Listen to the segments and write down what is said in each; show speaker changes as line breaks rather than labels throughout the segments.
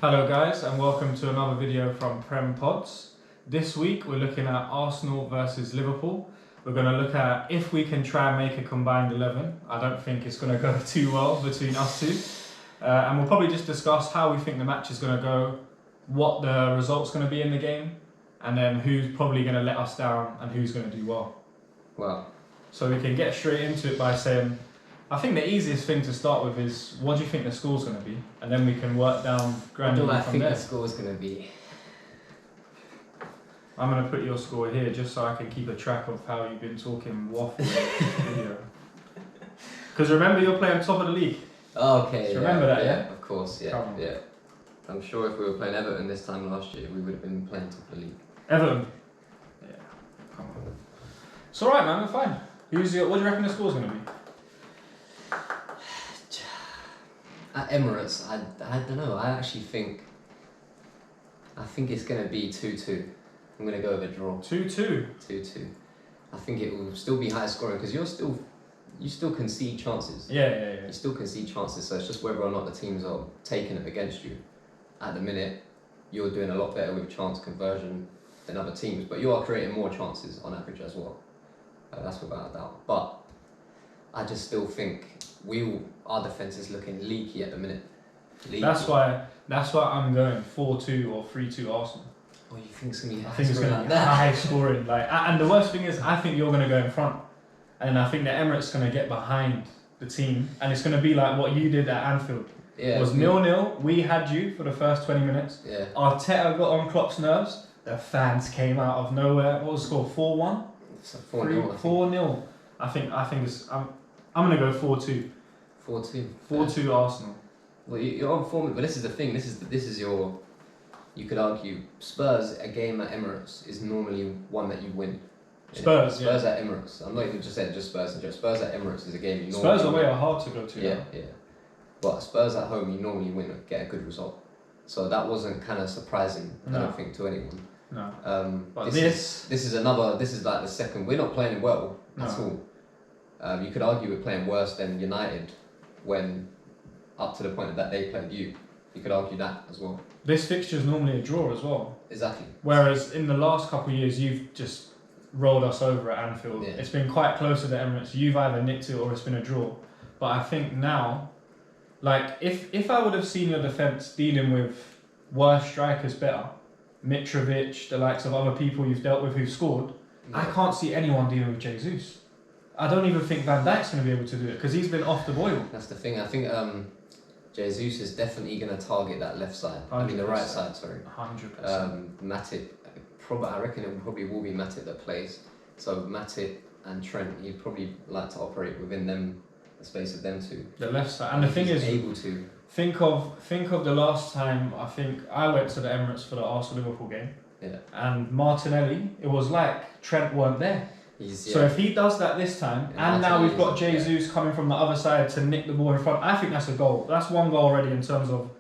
Hello guys and welcome to another video from Prempods. This week we're looking at Arsenal versus Liverpool. We're going to look at if we can try and make a combined 11. I don't think it's going to go too well between us two. And we'll probably just discuss how we think the match is going to go, what the result's going to be in the game, and then who's probably going to let us down and who's going to do well.
Well,
so we can get straight into it by saying, I think the easiest thing to start with is, what do you think the score's going to be? And then we can work down gradually from there.
what do I think the score's going to be?
I'm going to put your score here just so I can keep a track of how you've been talking waffle in this video. Because remember, you're playing top of the league.
Okay,
so remember that, yeah?
Of course, yeah. I'm sure if we were playing Everton this time last year, we would have been playing top of the league.
Everton? Yeah, come on. It's alright, man, we're fine. What do you reckon the score's going to be?
At Emirates, I don't know. I think it's going to be 2-2. I'm going to go with a draw.
2-2?
2-2. I think it will still be high scoring because you still concede chances.
Yeah.
You still concede chances, so it's just whether or not the teams are taking it against you. At the minute, you're doing a lot better with chance conversion than other teams, but you are creating more chances on average as well. That's without a doubt. But I just still think our defence is looking leaky at the minute. Leaky.
That's why I'm going 4-2 or 3-2 Arsenal.
Oh, you think it's going to be high
I think it's
scoring
going to
like
be
that?
high scoring. And the worst thing is, I think you're going to go in front. And I think the Emirates going to get behind the team. And it's going to be like what you did at Anfield.
Yeah,
it was 0-0. We had you for the first 20 minutes.
Yeah.
Arteta got on Klopp's nerves. The fans came out of nowhere. What was the score? 4-1?
It's 4-0.
4-0. I think it's... I'm going to go 4-2.
4-2.
4-2 Arsenal.
Well, you're on form, but this is the thing. This is your. You could argue Spurs, a game at Emirates is normally one that you win.
Spurs
at Emirates. I'm not even just saying just Spurs. Spurs at Emirates is a game you normally
Spurs away are hard to go to.
Yeah. But Spurs at home, you normally win and get a good result. So that wasn't kind of surprising.
No.
I don't think to anyone.
No. But
this is like the second. We're not playing well at all. You could argue we're playing worse than United when up to the point that they played you. You could argue that as well.
This fixture is normally a draw as well.
Exactly.
Whereas in the last couple of years, you've just rolled us over at Anfield.
Yeah.
It's been quite close to the Emirates. You've either nicked it or it's been a draw. But I think now, like, if I would have seen your defence dealing with worse strikers better, Mitrovic, the likes of other people you've dealt with who've scored, I can't see anyone dealing with Jesus. I don't even think Van Dijk's going to be able to do it because he's been off the boil.
That's the thing. I think Jesus is definitely going to target that left side.
100%.
I mean the right side, sorry.
100%.
Matip, I reckon it probably will be Matip that plays. So Matip and Trent, he'd probably like to operate within them, the space of them two.
The left side. And the thing is,
able to.
Think of the last time I think I went to the Emirates for the Arsenal-Liverpool game.
Yeah.
And Martinelli, it was like Trent weren't there. So if he does that this time, and now we've got Jesus coming from the other side to nick the ball in front, I think that's a goal. That's one goal already in terms of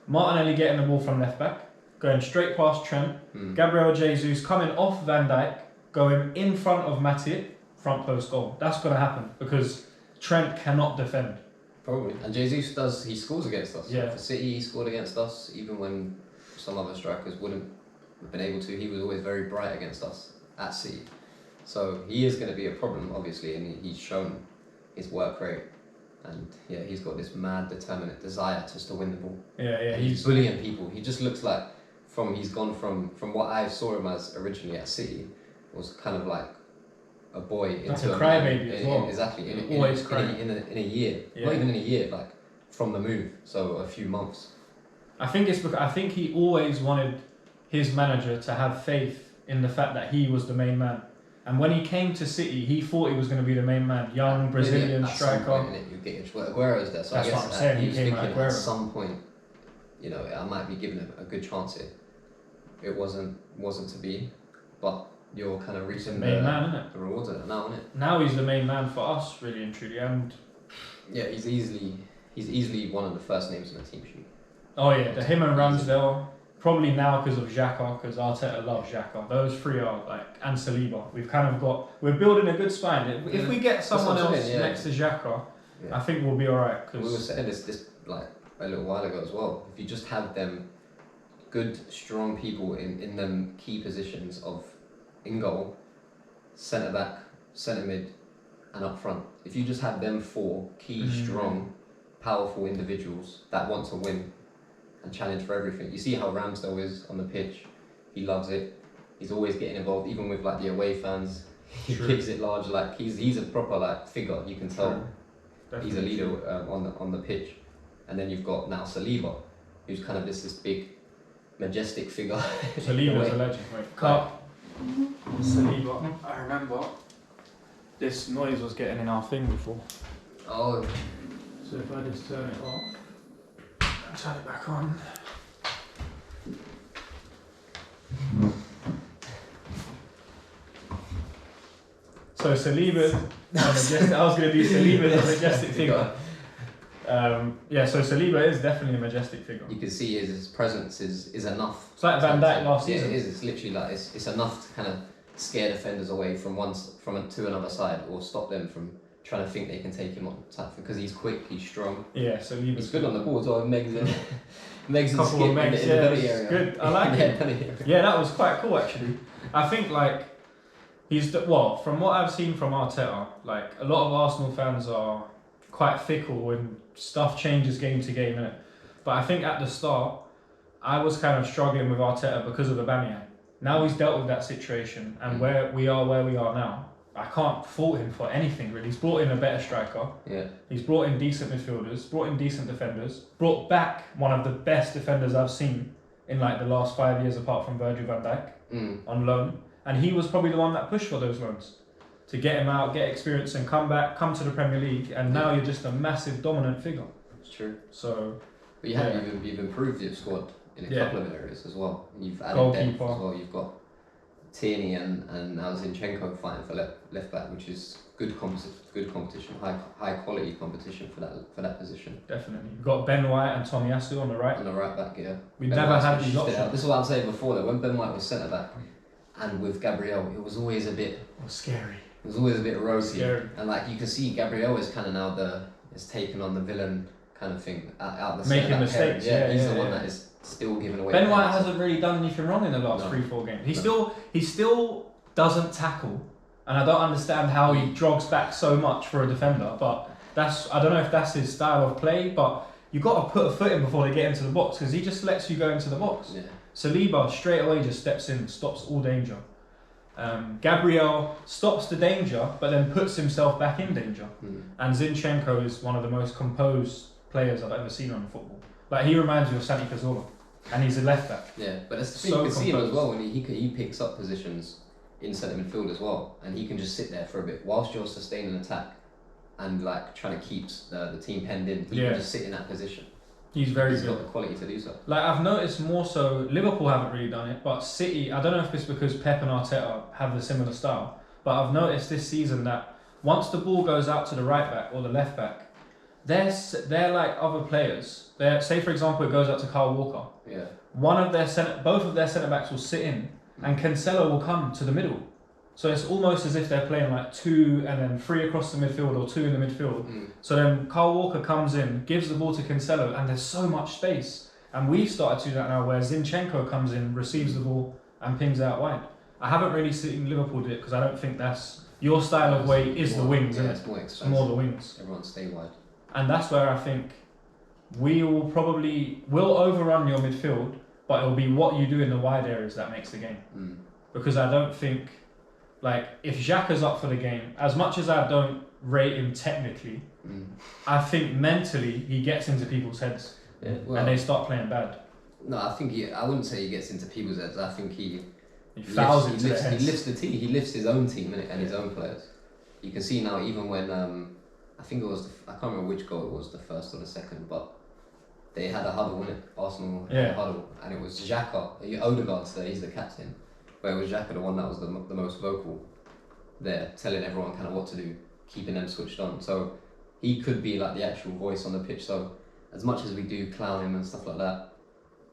Martinelli getting the ball from left back, going straight past Trent, Gabriel Jesus coming off Van Dijk, going in front of Matip, front post goal. That's going to happen because Trent cannot defend.
Probably. And Jesus he scores against us.
Yeah.
For City, he scored against us, even when some other strikers wouldn't have been able to. He was always very bright against us at City. So he is going to be a problem, obviously, and he's shown his work rate. And yeah, he's got this mad, determinate desire just to win the ball.
Yeah.
He's bullying people. He just looks like, he's gone from what I saw him as originally at City, was kind of like a boy into
a crybaby as well.
Exactly. In a year.
Yeah.
Not even in a year, like from the move. So a few months.
I think it's because I think he always wanted his manager to have faith in the fact that he was the main man. And when he came to City, he thought he was going to be the main man. Young Brazilian striker.
Aguero's there, so
that's
I guess
what I'm saying.
he was thinking
Aguero.
at some point, I might be given a good chance here. It wasn't to be, but you're kind of reaching
the main man, isn't it?
The rewards of it now, isn't it?
Now he's the main man for us, really and truly. And
yeah, he's easily one of the first names on the team sheet.
Oh yeah, him and Ramsdale. Probably now because of Xhaka, because Arteta loves Xhaka. Those three are and Saliba. We're building a good spine. If we get someone else next to Xhaka, I think we'll be alright.
We were saying this like a little while ago as well. If you just have them good, strong people in them key positions of in goal, centre back, centre mid, and up front. If you just have them 4 key, strong, powerful individuals that want to win and challenge for everything. You see how Ramsdale is on the pitch. He loves it. He's always getting involved, even with like the away fans. He kicks it large. Like he's a proper like figure. You can tell he's a leader on the pitch. And then you've got now Saliba, who's kind of this big, majestic figure.
Saliba's a legend. Wait, cut. Saliba. I remember this noise was getting in our thing before.
Oh.
So if I just turn it off and turn it back on. So Saliba, I was going to do Saliba as a majestic figure. So Saliba is definitely a majestic figure.
You can see his presence is enough.
It's like Van Dijk last season.
Yeah, it is. It's literally like it's enough to kind of scare defenders away from to another side or stop them from trying to think they can take him on type thing, because he's quick, he's strong.
Yeah, Saliba's
he's good on the ball as well. Megs and
couple of Megs,
in the belly area.
Good. I like it. Yeah, that was quite cool actually. I think like from what I've seen from Arteta, like a lot of Arsenal fans are quite fickle when stuff changes game to game, innit? But I think at the start, I was kind of struggling with Arteta because of Aubameyang. Now he's dealt with that situation, and where we are now, I can't fault him for anything really. He's brought in a better striker.
Yeah. He's
brought in decent midfielders, brought in decent defenders, brought back one of the best defenders I've seen in like the last 5 years apart from Virgil van Dijk on loan. And he was probably the one that pushed for those loans to get him out, get experience and come to the Premier League, and now you're just a massive dominant figure.
It's true.
So,
but you've improved your squad in a couple of areas as well. You've added
goalkeeper
depth as well. You've got Tierney and now Zinchenko fighting for left back, which is good competition, high quality competition for that position.
Definitely. You've got Ben White and Tomiyasu on the right.
On the right back, yeah.
We never had these options.
This is what I'm saying before though. When Ben White was centre back, and with Gabriel, it was always a bit
scary.
It was always a bit rosy,
scary.
And like you can see, Gabriel is kind of now is taken on the villain kind of thing out the
making mistakes.
He's the one that is still giving away.
Ben White hasn't really done anything wrong in the last 3-4 games. He still doesn't tackle, and I don't understand how he jogs back so much for a defender. But I don't know if that's his style of play. But you got to put a foot in before they get into the box, because he just lets you go into the box.
Yeah.
Saliba straight away just steps in, stops all danger. Gabriel stops the danger, but then puts himself back in danger. And Zinchenko is one of the most composed players I've ever seen on football. Like he reminds me of Santi Cazorla, and he's a left back.
Yeah, but that's the thing, you can see him as well when he picks up positions in centre midfield as well, and he can just sit there for a bit whilst you're sustaining an attack and like trying to keep the team penned in. He can just sit in that position.
He's
got the quality to do so.
Like I've noticed more so, Liverpool haven't really done it, but City, I don't know if it's because Pep and Arteta have the similar style, but I've noticed this season that once the ball goes out to the right back or the left back, they're like other players. Say for example it goes out to Kyle Walker.
Yeah.
Both of their centre backs will sit in, and Cancelo will come to the middle. So it's almost as if they're playing like 2 and then 3 across the midfield or 2 in the midfield. So then Kyle Walker comes in, gives the ball to Cancelo, and there's so much space. And we've started to do that now, where Zinchenko comes in, receives the ball, and pings out wide. I haven't really seen Liverpool do it, because I don't think that's your style of way. Is the wings, isn't it?
It's
more the wings.
Everyone stay wide.
And that's where I think we'll overrun your midfield, but it'll be what you do in the wide areas that makes the game. Because I don't think, like, if Xhaka's up for the game, as much as I don't rate him technically, I think mentally he gets into people's heads, and they start playing bad.
No, I think I wouldn't say he gets into people's heads. I think he
fouls into
their heads. He lifts the team. He lifts his own team and his own players. You can see now, even when I think it was I can't remember which goal it was, the first or the second, but they had a huddle, wasn't it? Arsenal had a huddle, and it was Xhaka. Odegaard's there, he's the captain. But it was Xhaka, the one that was the most vocal there, telling everyone kind of what to do, keeping them switched on. So he could be like the actual voice on the pitch. So as much as we do clown him and stuff like that,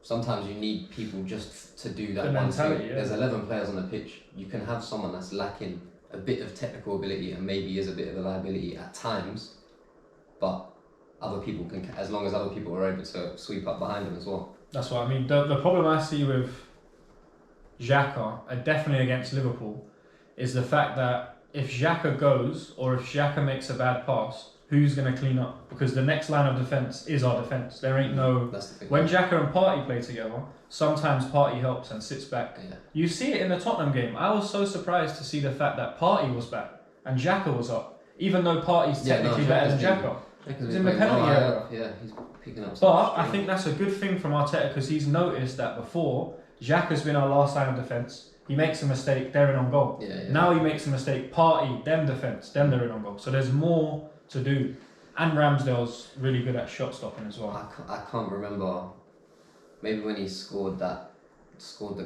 sometimes you need people just to do that one thing. Yeah. There's 11 players on the pitch. You can have someone that's lacking a bit of technical ability and maybe is a bit of a liability at times, but other people can, as long as other people are able to sweep up behind them as well.
That's what I mean. The problem I see with Xhaka, definitely against Liverpool, is the fact that if Xhaka goes or if Xhaka makes a bad pass, who's going to clean up? Because the next line of defence is our defence. There ain't no...
That's the thing.
When Xhaka and Partey play together, sometimes Partey helps and sits back.
Yeah.
You see it in the Tottenham game. I was so surprised to see the fact that Partey was back and Xhaka was up, even though Partey's technically better than Xhaka.
He's
in the penalty area.
Yeah, he's picking up.
But I think that's a good thing from Arteta because he's noticed that before, Xhaka's been our last line of defence. He makes a mistake, they're in on goal.
Yeah.
Now he makes a mistake, Partey, them defence, them they're in on goal. So there's more to do. And Ramsdale's really good at shot stopping as well.
I can't remember. Maybe when he scored the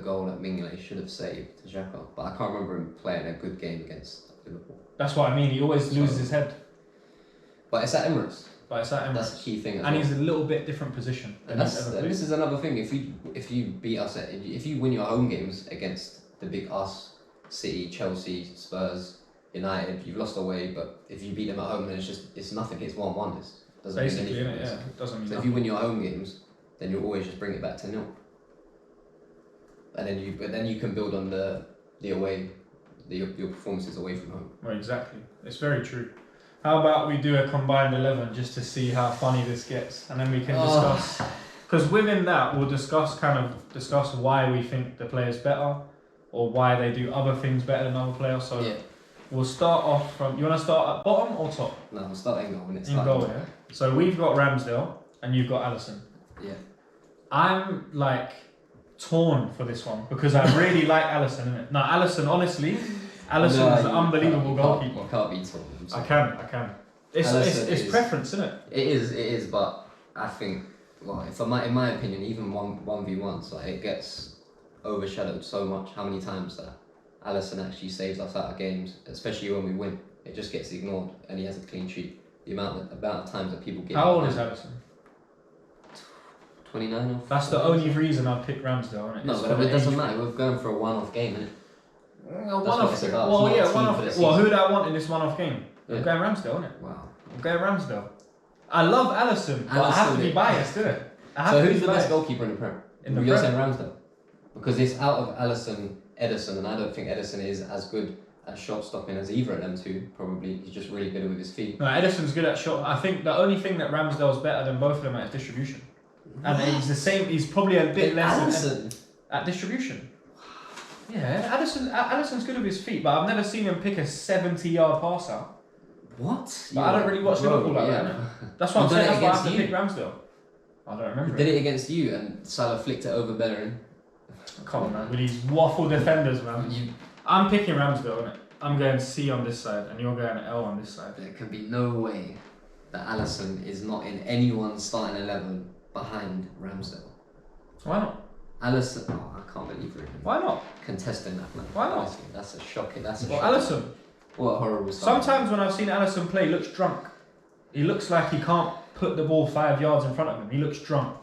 goal that Mignolet should have saved to Xhaka, but I can't remember him playing a good game against Liverpool.
That's what I mean. He always loses his head.
But it's at Emirates.
That's
the key thing.
And he's a little bit different position.
And this is another thing. If you beat us if you win your home games against the big us, City, Chelsea, Spurs, United, you've lost away. But if you beat them at home, then it's nothing. It's 1-1. It doesn't
basically
mean anything.
It doesn't mean.
So
nothing.
if you win your home games, then you'll always just bring it back to 0. And then you can build on the away, your performances away from home.
Well, exactly. It's very true. How about we do a combined 11 just to see how funny this gets, and then we can discuss. Because within that, we'll discuss why we think the player's better, or why they do other things better than other players. So
yeah.
We'll start off from. You want to start at bottom or top?
No, we'll start in goal.
In goal, yeah. So we've got Ramsdale, and you've got Alisson.
Yeah.
I'm like torn for this one because I really like Alisson, innit? Now Alisson, honestly, Alisson is an unbelievable goalkeeper.
You can't be torn.
I can. It's preference, isn't it?
It is, but I think, well, in my opinion, even 1v1s, like it gets overshadowed so much. How many times that Alisson actually saves us out of games, especially when we win, it just gets ignored, and he has a clean sheet. The amount of times that people get.
How old is Alisson?
29 or.
That's the only reason I picked Ramsdale, isn't it?
No, but it doesn't matter. We're going for a one-off game, isn't it?
One-off. Well, yeah, one-off. Well, who do I want in this one-off game?
Yeah.
I'm going Ramsdale, isn't it?
Wow.
I'm going Ramsdale. I love Alisson, but I have to be biased, isn't it?
So who's the best goalkeeper in the Prem? You're
Prem?
saying Ramsdale? Because it's out of Alisson, Ederson, and I don't think Ederson is as good at shot stopping as either of them two. Probably he's just really good with his feet.
No, Ederson's good at shot. I think the only thing that Ramsdale's better than both of them at is distribution. And he's the same. He's probably a bit less at distribution. Yeah, Alisson's good with his feet, but I've never seen him pick a 70-yard pass out.
What?
But I don't really watch Liverpool like that. That's what I'm saying. That's why I have to pick Ramsdale. I don't remember.
He did it against you, and Salah flicked it over Bellerin.
Come on, man. With these waffle defenders, man. I'm picking Ramsdale, innit? I'm going C on this side, and you're going L on this side.
There can be no way that Alisson is not in anyone's starting 11 behind Ramsdale.
Why not?
Alisson, I can't believe we're
Why not?
contesting that, man.
Why not?
Honestly, that's a shocking.
Alisson.
What a horrible start.
Sometimes when I've seen Alisson play, he looks drunk. He looks like he can't put the ball 5 yards in front of him. He looks drunk.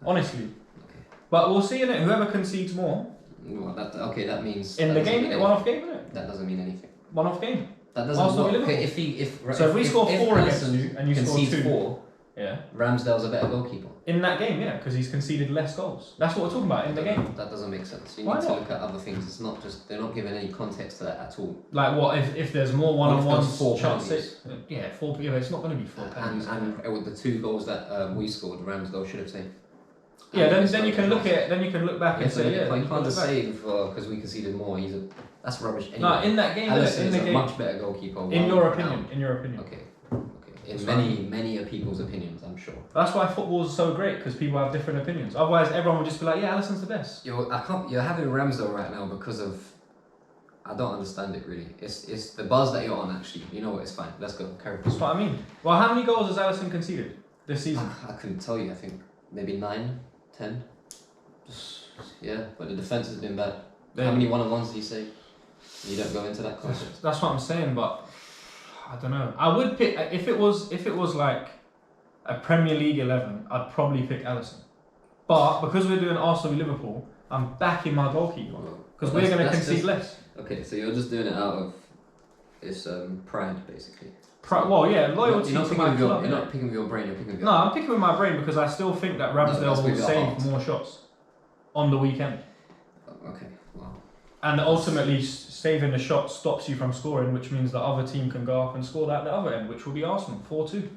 Honestly.
Okay.
But we'll see in it. Whoever concedes more.
Well, that means
in the game, one-off game, isn't it?
That doesn't mean anything.
One-off game.
That doesn't work. Okay,
if we score 4 against you and you score 2,
4,
yeah,
Ramsdale's a better goalkeeper.
In that game, yeah, because he's conceded less goals. That's what we're talking about in the game.
That doesn't make sense. You
Why
need to
not?
look at other things. It's not just they're not giving any context to that at all.
Like what if there's more one-on-ones?
4
chances. Yeah, 4. Yeah, it's not going to be 4 penalties.
And with the 2 goals that we scored, Ramsdale should have saved.
Yeah, then you can look at then you can look back and say
you can't just save because we conceded more. That's rubbish. Anyway.
No, in that game,
Alisson
is
a much better goalkeeper.
In your opinion.
Okay. In many of people's opinions, I'm sure.
That's why football is so great because people have different opinions. Otherwise, everyone would just be like, "Yeah, Alisson's the best."
You're having Ramsdale right now because of. I don't understand it really. It's the buzz that you're on actually. You know what? It's fine. Let's go. Carry on.
That's what I mean. Well, how many goals has Alisson conceded this season?
I couldn't tell you. I think maybe 9, 10. But the defense has been bad. How many one-on-ones do you say? You don't go into that concept.
That's what I'm saying, but I don't know. I would pick if it was like a Premier League 11. I'd probably pick Alisson. But because we're doing Arsenal v Liverpool, I'm backing my goalkeeper because we're going to concede less.
Okay, so you're just doing it out of pride, basically.
Well, yeah, loyalty
You're not
to my club.
You're not picking with your brain. You're picking with your.
No, I'm picking with my brain because I still think that Ramsdale will save more shots on the weekend.
Okay. Wow.
And ultimately, saving the shot stops you from scoring, which means the other team can go up and score at the other end, which will be Arsenal 4-2.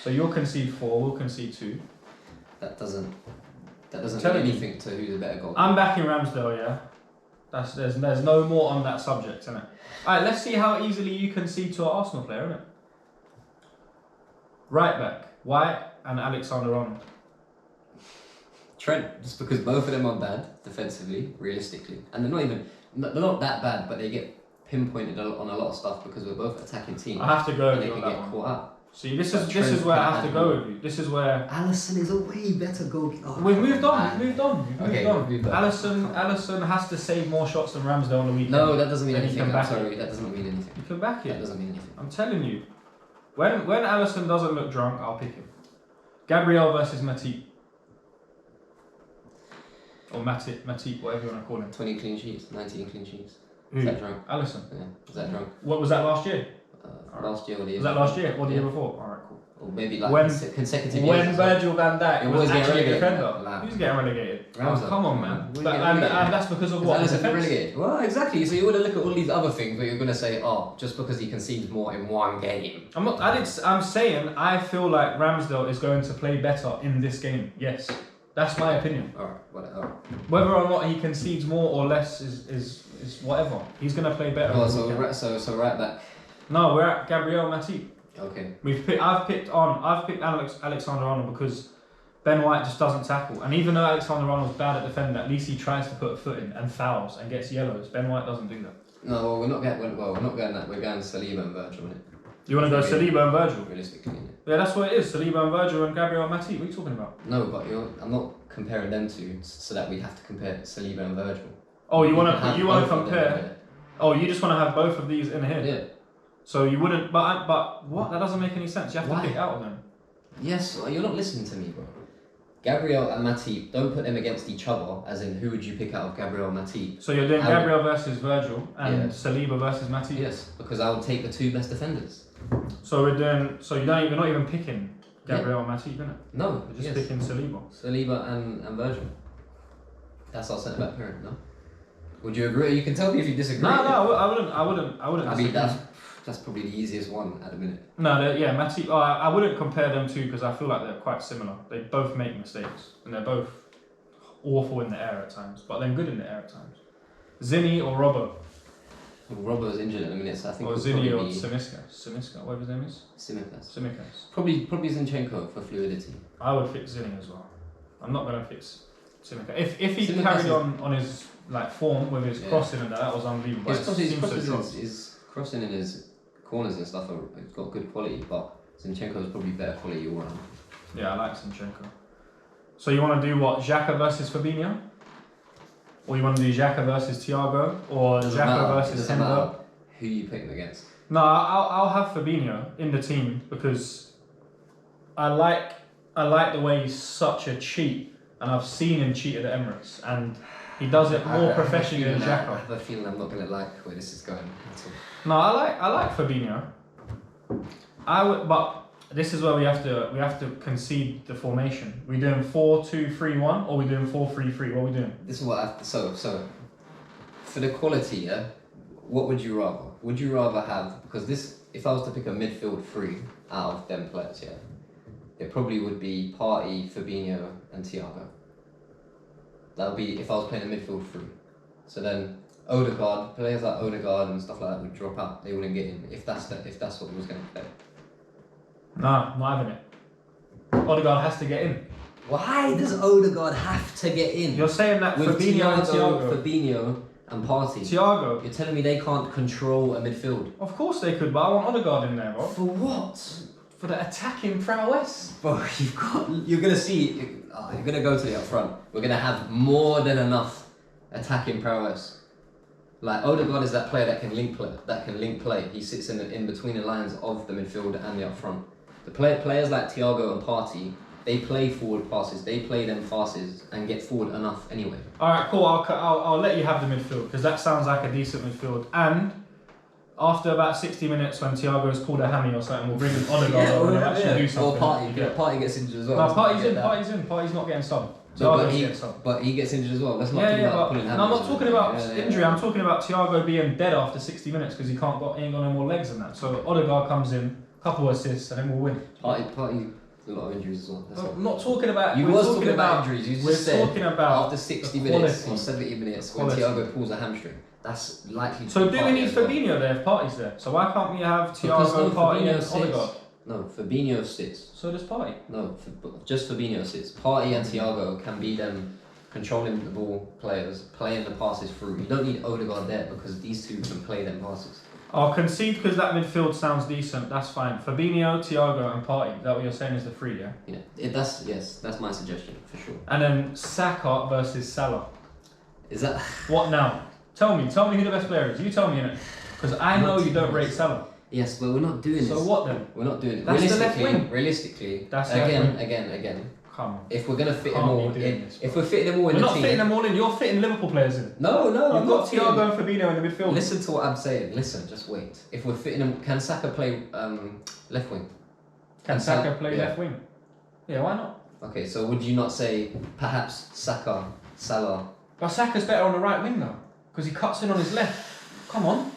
So you'll concede 4, we'll concede 2.
That doesn't mean anything to who's a better goal.
I'm backing Ramsdale, yeah. There's no more on that subject, innit? Alright, let's see how easily you concede to an Arsenal player, innit? Right back, White and Alexander-Arnold.
Trent, just because both of them are bad defensively, realistically, and they're not that bad, but they get pinpointed on a lot of stuff because we're both attacking teams.
I have to go with
you
on
that
that
one.
one.
Caught out.
See, this is where I have to go with you. This is where
Alisson is a way better goalkeeper.
Oh, we've moved on. We've moved on. Alisson has to save more shots than Ramsdale on the weekend.
No, that doesn't mean anything.
I'm sorry,
that doesn't mean anything.
You can back it.
That doesn't mean anything.
I'm telling you, when Alisson doesn't look drunk, I'll pick him. Gabriel versus Matip. Or Matip, whatever you want to call him.
20 clean sheets, 19 clean sheets.
Who?
Is that drunk?
Alisson.
Yeah. Is that drunk?
What was that last year?
Last year or the year?
Was that last year or the year before? Alright, cool.
Or maybe like consecutive years.
When Virgil van Dijk was actually a defender.
Who's
getting relegated?
Oh,
come on, man. And that's because of what?
Relegated. Well, exactly. So you want to look at all these other things, but you're going to say, oh, just because he concedes more in one game.
I'm saying I feel like Ramsdale is going to play better in this game. Yes. That's my opinion.
Alright, whatever.
Whether or not he concedes more or less is whatever. He's going to play better.
Oh, so right back.
No, we're at Gabriel Matip.
Okay.
I've picked Alexander-Arnold because Ben White just doesn't tackle, and even though Alexander-Arnold's bad at defending, at least he tries to put a foot in and fouls and gets yellows. Ben White doesn't do that.
No, well, we're not going that. We're going Saliba and Virgil, innit?
You want to go Saliba and Virgil?
Realistically, innit?
Yeah, that's what it is. Saliba and Virgil and Gabriel Matip. What are you talking about?
No, but I'm not comparing them two so that we have to compare Saliba and Virgil.
Oh, you want to compare? Oh, you just want to have both of these in here?
Yeah.
So you wouldn't, but what? That doesn't make any sense. You have to pick out of them.
Yes, you're not listening to me, bro. Gabriel and Matip, don't put them against each other, as in who would you pick out of Gabriel and Matip?
So you're doing Gabriel versus Virgil and Saliba versus Matip?
Yes, because I would take the two best defenders.
So you're not even picking Gabriel and Matip, innit?
No,
you're just picking Saliba.
Saliba and Virgil. That's our centre back pairing, no? Would you agree? You can tell me if you disagree.
No, I wouldn't.
I mean, that's probably the easiest one at the minute.
No, Matip. I wouldn't compare them two because I feel like they're quite similar. They both make mistakes and they're both awful in the air at times, but they're good in the air at times. Zinny or Robbo?
Well, Robbo's injured at the minute, so I think.
Or Zinny or Simiska, whatever his name is.
Tsimikas. Probably Zinchenko for fluidity.
I would fix Zinny as well. I'm not gonna fix Tsimikas. If he carried on his form with his crossing and that was unbelievable.
His crossing and his corners and stuff have got good quality, but Zinchenko is probably better quality all around.
Yeah, I like Zinchenko. So you want to do what? Xhaka versus Fabinho? Or you want to do Xhaka versus Thiago? Or Xhaka versus Hendo?
Who are you picking against?
No, I'll have Fabinho in the team because I like the way he's such a cheat, and I've seen him cheat at the Emirates, and he does it more professionally than Xhaka.
I have a feeling I'm not going to like where this is going at all.
No, I like Fabinho. But this is where we have to concede the formation. We doing 4-2-3-1 or we doing 4-3-3? What are we doing?
This is what so for the quality, yeah. What would you rather? Would you rather have, because if I was to pick a midfield three out of them players, yeah, it probably would be Partey, Fabinho, and Thiago. That would be if I was playing a midfield three. So then Odegaard, players like Odegaard and stuff like that would drop out. They wouldn't get in if that's what he was going to play.
Nah, not having it. Odegaard has to get in.
Why does Odegaard have to get in?
You're saying that
with
Fabinho and Thiago.
Fabinho and Partey.
Thiago.
You're telling me they can't control a midfield?
Of course they could, but I want Odegaard in there, bro.
For what?
For the attacking prowess.
Bro, you're going to see, you're going to go to the up front. We're going to have more than enough attacking prowess. Like Odegaard is that player that can link play. He sits in between the lines of the midfield and the up front. The players like Thiago and Partey, they play forward passes. They play them passes and get forward enough anyway. All
right, cool. I'll let you have the midfield because that sounds like a decent midfield. And after about 60 minutes when Thiago's pulled a hammy or something, we'll bring in Odegaard and we'll actually do something.
Or Party gets injured as well.
No, Party's in. Party's not getting subbed.
But he gets injured as well. Let's not talk
about pulling hammies. No, I'm not talking about injury. I'm talking about Thiago being dead after 60 minutes because he ain't got no more legs than that. So Odegaard comes in, couple assists, and then we'll win.
Party, a lot of injuries as well.
I'm not talking about.
You was talking about injuries. You just said
talking about
after 60 minutes or 70 minutes when Thiago pulls a hamstring. That's likely.
So do we need Fabinho there if Party's there? So why can't we have Thiago, Party, and Odegaard?
No, Fabinho sits.
So does Party.
No, just Fabinho sits. Party and Thiago can be them controlling the ball players, playing the passes through. You don't need Odegaard there because these two can play them passes.
I'll concede because that midfield sounds decent. That's fine. Fabinho, Thiago, and Party. Is that what you're saying is the three? Yeah.
Yeah. That's my suggestion for sure.
And then Saka versus Salah.
Is that
what now? Tell me who the best player is. You tell me innit? Because I know you don't rate Salah.
Yes, but we're not doing this.
So what then?
We're not doing it.
That's the left wing.
Realistically,
that's
again.
Come on.
If we're gonna fit them all in, if we're fitting them all in
the team,
we're not
fitting them all in. You're fitting Liverpool players in.
No,
you've got Thiago and Fabinho in the midfield.
Listen to what I'm saying. Listen, just wait. If we're fitting them, can Saka play left wing?
Can Saka play left wing? Yeah, why not?
Okay, so would you not say perhaps Saka, Salah?
But Saka's better on the right wing though, because he cuts in on his left. Come on.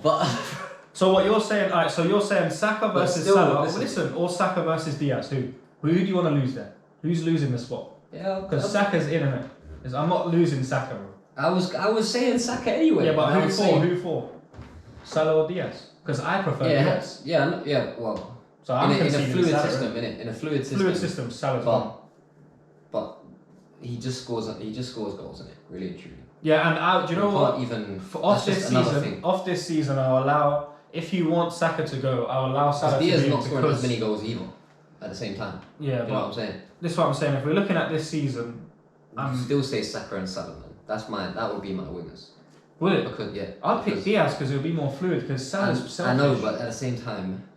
But.
So what you're saying? Alright, so you're saying Saka versus Salah. Listen, or Saka versus Diaz. Who do you want to lose there? Who's losing the spot?
Yeah,
because Saka's in it. I'm not losing Saka, bro.
I was saying Saka anyway.
Yeah, but who for? Salah or Diaz? Because I prefer Diaz.
Yeah. Well,
so I'm
in a fluid system, in a fluid system.
Fluid system, Salah's
but he just scores goals in it, really and truly.
Yeah, and do you know what?
Even
off this season, I'll allow. If you want Saka to go, I'll allow Salah to go.
Diaz not scoring as many goals either at the same time.
Yeah,
you know what I'm saying?
This is what I'm saying. If we're looking at this season,
I still say Saka and Salah. That would be my wingers.
Would it?
Because
I'd pick Diaz because it would be more fluid. Because Salah's selfish.
I know, but at the same time,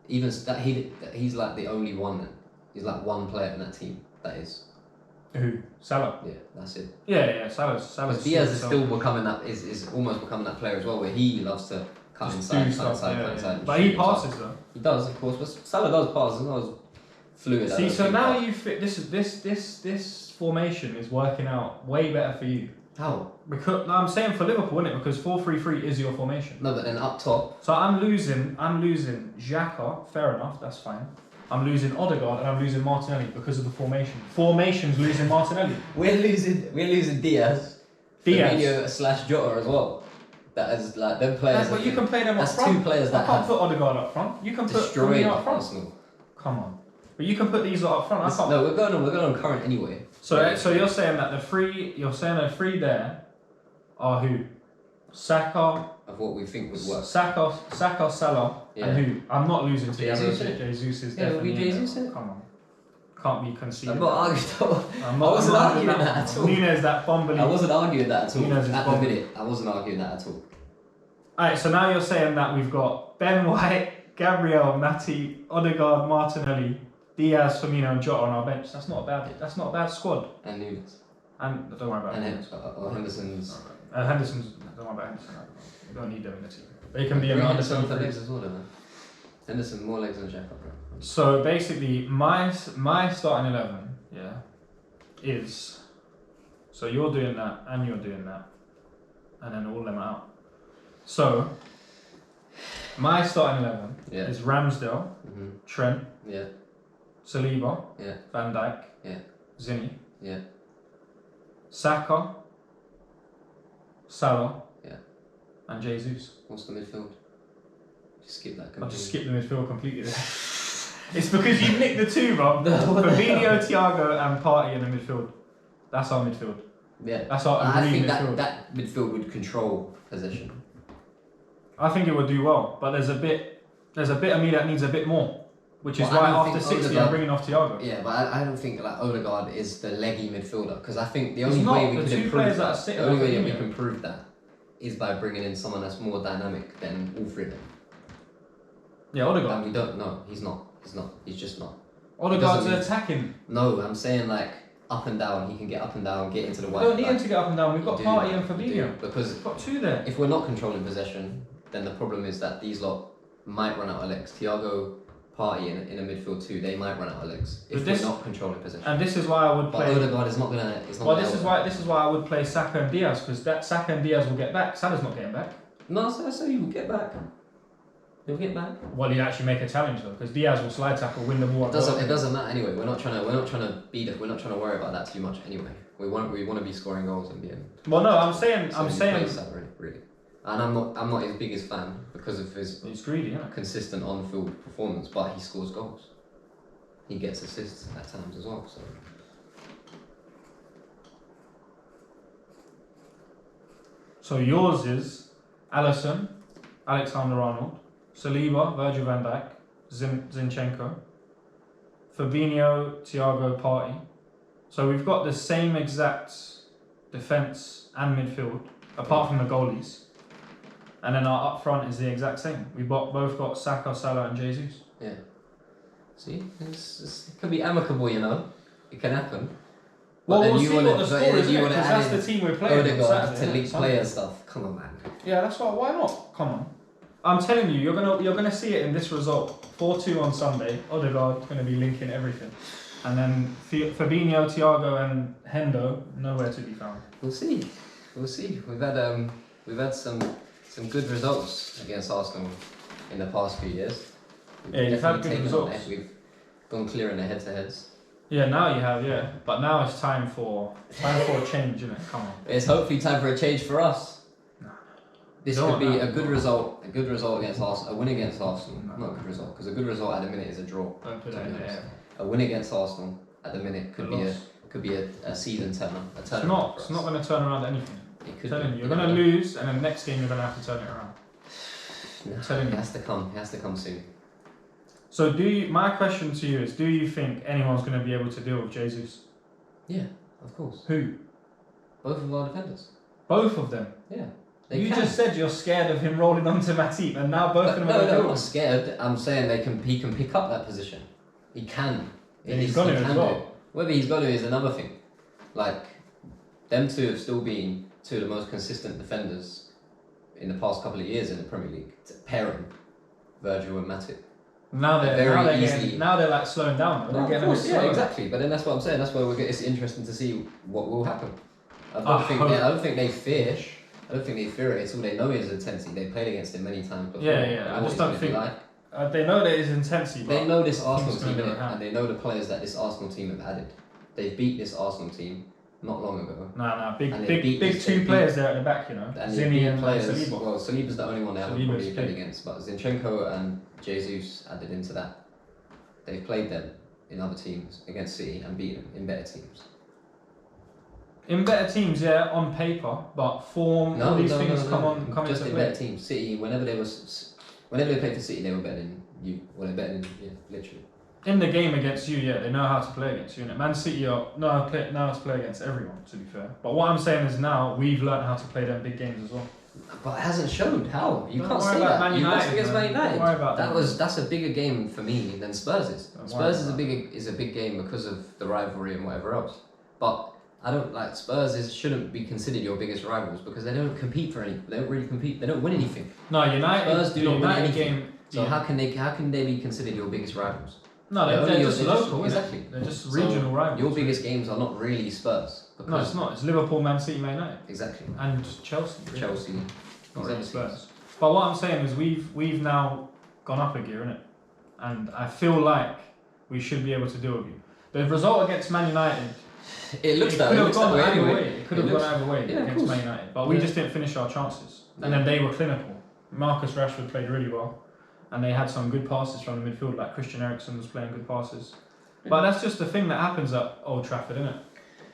even that he's like the only one. He's like one player in that team that is.
Who? Salah.
Yeah, that's it.
Yeah. Salah's.
But Diaz is still becoming that. Is almost becoming that player as well, where he loves to cut inside.
But he passes though.
He does, of course. But Salah does pass. It's not as fluid.
See, so now you fit. This formation is working out way better for you.
How?
Because I'm saying for Liverpool, isn't it? Because 4-3-3 is your formation.
No, but then up top.
So I'm losing Xhaka. Fair enough, that's fine. I'm losing Odegaard and I'm losing Martinelli because of the formation. Formation's losing Martinelli.
We're losing Diaz. Fabinho / Jota as well. That is like them players.
But you can play them up front.
That's two players that
I can't put Odegaard up front. You can put Fabinho up front. Arsenal. Come on. But you can put these up front.
No, we're going on current anyway.
So you're saying that the three there are who? Saka.
Of what we think would work.
Saka, Salah, and who? I'm not losing to Jesus is definitely.
Jesus.
Come on. Can't be conceded.
I'm not arguing. I wasn't arguing that at all.
Nunes, that bumbling.
I wasn't arguing that at all. At the minute, I wasn't arguing that at all.
Alright, so now you're saying that we've got Ben White, Gabriel, Matty, Odegaard, Martinelli, Diaz, Firmino, and Jota on our bench. That's not a bad squad.
And Nunes.
And don't worry about
Nunes. Or Henderson's.
Henderson's. Don't worry about Henderson. You don't need them in the team. They can be a Henderson
for legs as well, don't they? Henderson more legs than Xhaka, bro.
So basically, my starting 11, is. So you're doing that and you're doing that, and then all them are out. So my starting 11 is Ramsdale, Trent, Saliba, Van Dijk, Zinni, Saka, Salah, and Jesus.
What's the midfield? Just skip that completely.
I'll just skip the midfield completely there. It's because you nicked the two, bro. Fabinho, Thiago, and Partey in the midfield. That's our midfield.
Yeah.
That's our agreed midfield.
That midfield would control possession.
I think it would do well, but there's a bit of me that needs a bit more, which is why after 60 I'm bringing off Thiago.
Yeah, but I don't think like Odegaard is the leggy midfielder, because I think the only way we can improve that is by bringing in someone that's more dynamic than all three of them.
Yeah, Odegaard.
And we don't. No, he's not. He's just not.
Odegaard's attacking.
No, I'm saying like up and down. He can get up and down, get into the wide.
We don't need him to get up and down. We've got Partey and Fabinho.
Because
we've got two there.
If we're not controlling possession, then the problem is that these lot might run out of legs. Thiago, Partey in a midfield too, they might run out of legs if we're not controlling possession.
And this is why I would play.
But Odegaard is not gonna.
This is why I would play Saka and Diaz, because that Saka and Diaz will get back. Salah's not getting back.
No, so he will get back. He'll get back.
Well, he actually make a challenge though, because Diaz will slide tackle, win the ball.
It doesn't matter anyway. We're not trying to beat it. We're not trying to worry about that too much anyway. We want to be scoring goals in the end.
Well, no, I'm saying.
Really. And I'm not his biggest fan because of his
greedy,
consistent on-field performance, but he scores goals. He gets assists at times as well.
So yours is Alisson, Alexander-Arnold, Saliba, Virgil van Dijk, Zinchenko, Fabinho, Thiago, Partey. So we've got the same exact defence and midfield, apart from the goalies. And then our up front is the exact same. We both got Saka, Salah and Jesus.
Yeah. See? It can be amicable, you know. It can happen.
Well, we'll see what the score is, because that's the team we're playing.
Odegaard to league player stuff. Come on, man.
Yeah, that's why not? Come on. I'm telling you, you're gonna see it in this result. 4-2 on Sunday. Odegaard's gonna be linking everything. And then Fabinho, Thiago and Hendo, nowhere to be found.
We'll see. We've had some good results against Arsenal in the past few years.
You've had good results.
We've gone clear in the head-to-heads.
Yeah, now you have, yeah. But now it's time for a change, isn't it? Come on.
It's hopefully time for a change for us.
No.
This could be a good result against Arsenal, a win against Arsenal. No. Not a good result, because a good result at the minute is a draw.
Don't put that in there.
A win against Arsenal at the minute could be a season turner. It's not
going to turn around anything.
It could.
You're going to lose, and then next game you're going to have to turn it around.
I'm telling you. It has to come. It has to come soon.
So my question to you is, do you think anyone's going to be able to deal with Jesus?
Yeah, of course.
Who?
Both of our defenders.
Both of them?
Yeah.
You just said you're scared of him rolling onto Matip, and now both of them are
No, I'm not scared. I'm saying he can pick up that position. He can.
He's got to as well.
Whether he's got to is another thing. Like, them two have still been two of the most consistent defenders in the past couple of years in the Premier League. Pairing Virgil and Matip.
Now they're like slowing down.
No, of course, yeah, exactly. But then that's what I'm saying. That's why it's interesting to see what will happen. I don't think they fear it. It's all they know is intensity. They played against him many times before.
Yeah. I just don't think they know that it's intensity.
They know this Arsenal team, and they know the players that this Arsenal team have added. They beat this Arsenal team not long ago.
Big two players there at the back, you know. Zinni and Saliba.
Well, Saliba's the only one they haven't probably played against, but Zinchenko and Jesus added into that. They've played them in other teams against City and beaten them in better teams.
In better teams, yeah, on paper, but form, all these things come
just
into
in
play.
Better teams. City, whenever they played for City, they were better than you. Well, they're better than literally.
In the game against you, yeah, they know how to play against you. And Man City know how to play against everyone, to be fair. But what I'm saying is now we've learned how to play them big games as well.
But it hasn't showed how. You can't
say
that.
Man United,
against Man United.
Don't worry about
that's a bigger game for me than Spurs is. Spurs is a big game because of the rivalry and whatever else. But I don't like Spurs shouldn't be considered your biggest rivals because they don't compete for anything. They don't really compete. They don't win anything.
No, United.
Spurs do not win anything.
Game.
So how can they be considered your biggest rivals?
No, they're just local.
Exactly.
They're just regional rivals.
Your biggest games are not really Spurs.
No, it's not. It's Liverpool, Man City, Man United.
Exactly.
And Chelsea. Really.
Chelsea.
Not really Spurs. But what I'm saying is we've now gone up a gear, innit? And I feel like we should be able to deal with you. The result against Man United.
It could have gone either way.
It could have gone either way against Man United. But we just didn't finish our chances. And then they were clinical. Marcus Rashford played really well. And they had some good passes from the midfield, like Christian Eriksen was playing good passes. But that's just the thing that happens at Old Trafford, isn't it?